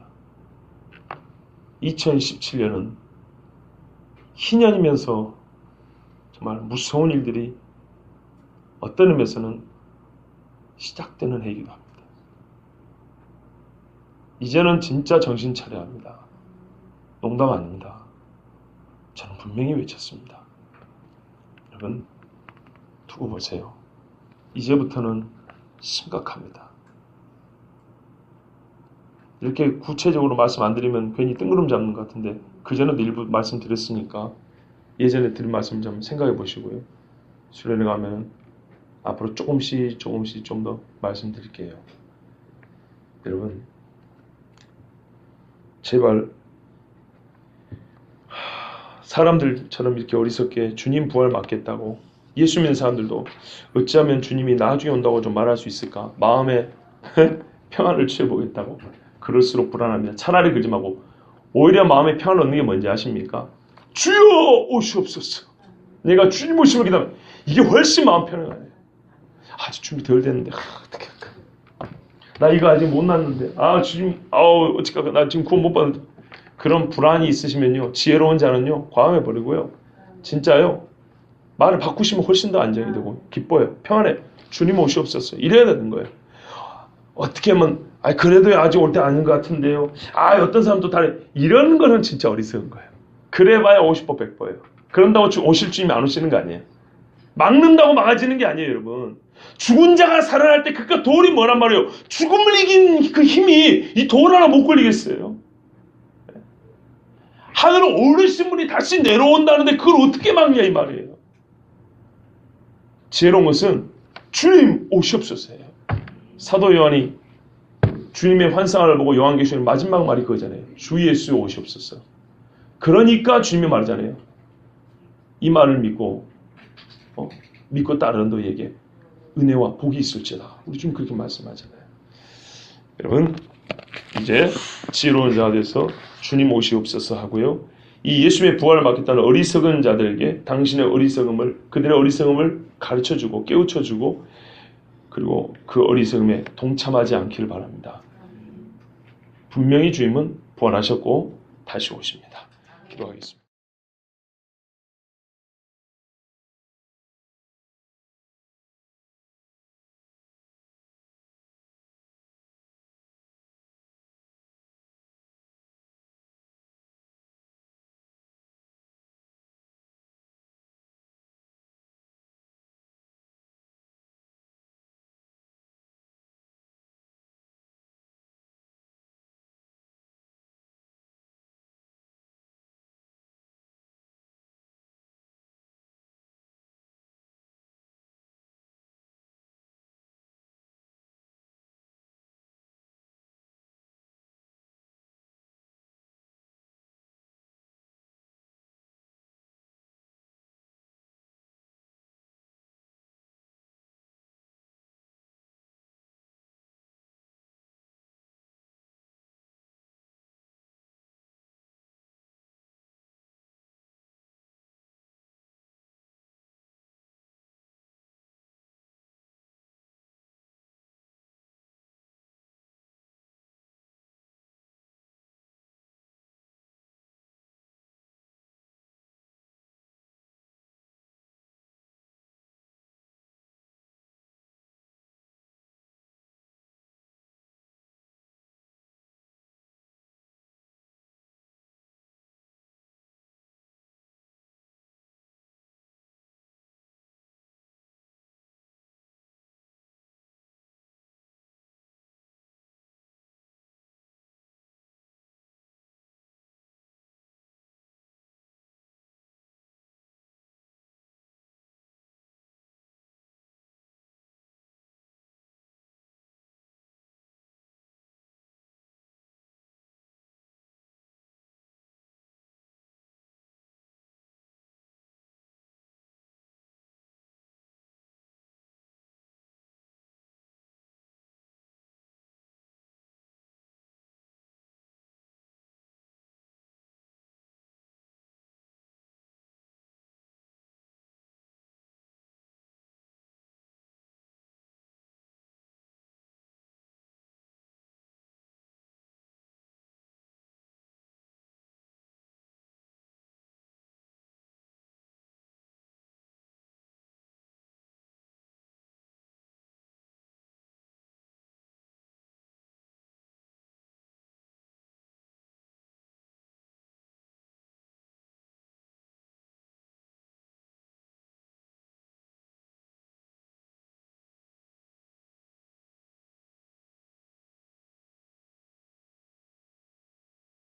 2017년은 희년이면서 정말 무서운 일들이 어떤 의미에서는 시작되는 해이기도 합니다. 이제는 진짜 정신 차려야 합니다. 농담 아닙니다. 저는 분명히 외쳤습니다. 여러분, 두고 보세요. 이제부터는 심각합니다. 이렇게 구체적으로 말씀 안 드리면 괜히 뜬구름 잡는 것 같은데 그전에도 일부 말씀드렸으니까 예전에 드린 말씀 좀 생각해 보시고요. 수련회 가면 앞으로 조금씩 좀 더 말씀드릴게요. 여러분, 제발 사람들처럼 이렇게 어리석게 주님 부활 맞겠다고 예수 믿는 사람들도 어찌하면 주님이 나중에 온다고 좀 말할 수 있을까? 마음에 평안을 취해보겠다고 그럴수록 불안합니다. 차라리 그러지 말고 오히려 마음에 평안을 얻는 게 뭔지 아십니까? 주여 오시옵소서. 내가 주님 오심을 기다려. 이게 훨씬 마음 편안해요. 아직 준비 덜 됐는데 어떻게 할까? 나 이거 아직 못 났는데 주님 어떡할까? 나 지금 구원 못 받는데. 그런 불안이 있으시면요, 지혜로운 자는요 과감해 버리고요, 진짜요 말을 바꾸시면 훨씬 더 안정이 되고 기뻐요. 평안해. 주님 오시옵소서. 이래야 되는 거예요. 어떻게 하면 그래도 아직 올 때 아닌 것 같은데요. 어떤 사람도 다 이런 거는 진짜 어리석은 거예요. 그래봐야 50보 100보예요. 그런다고 오실 주님이 안 오시는 거 아니에요. 막는다고 막아지는 게 아니에요, 여러분. 죽은 자가 살아날 때 그깟 돌이 뭐란 말이에요. 죽음을 이긴 그 힘이 이 돌 하나 못 걸리겠어요. 하늘을 오르신 분이 다시 내려온다는데 그걸 어떻게 막냐 이 말이에요. 지혜로운 것은 주님 오시옵소서예요. 사도 요한이 주님의 환상을 보고 요한계시록 마지막 말이 그거잖아요. 주 예수 오시옵소서. 그러니까 주님이 말하잖아요. 이 말을 믿고 따르는 너희에게 은혜와 복이 있을지다. 우리 주님 그렇게 말씀하잖아요. 여러분, 이제 지혜로운 자가 돼서 주님 오시옵소서 하고요. 이 예수님의 부활을 맡겠다는 어리석은 자들에게 당신의 어리석음을, 그들의 어리석음을 가르쳐주고 깨우쳐주고 그리고 그 어리석음에 동참하지 않기를 바랍니다. 분명히 주님은 부활하셨고 다시 오십니다. 기도하겠습니다.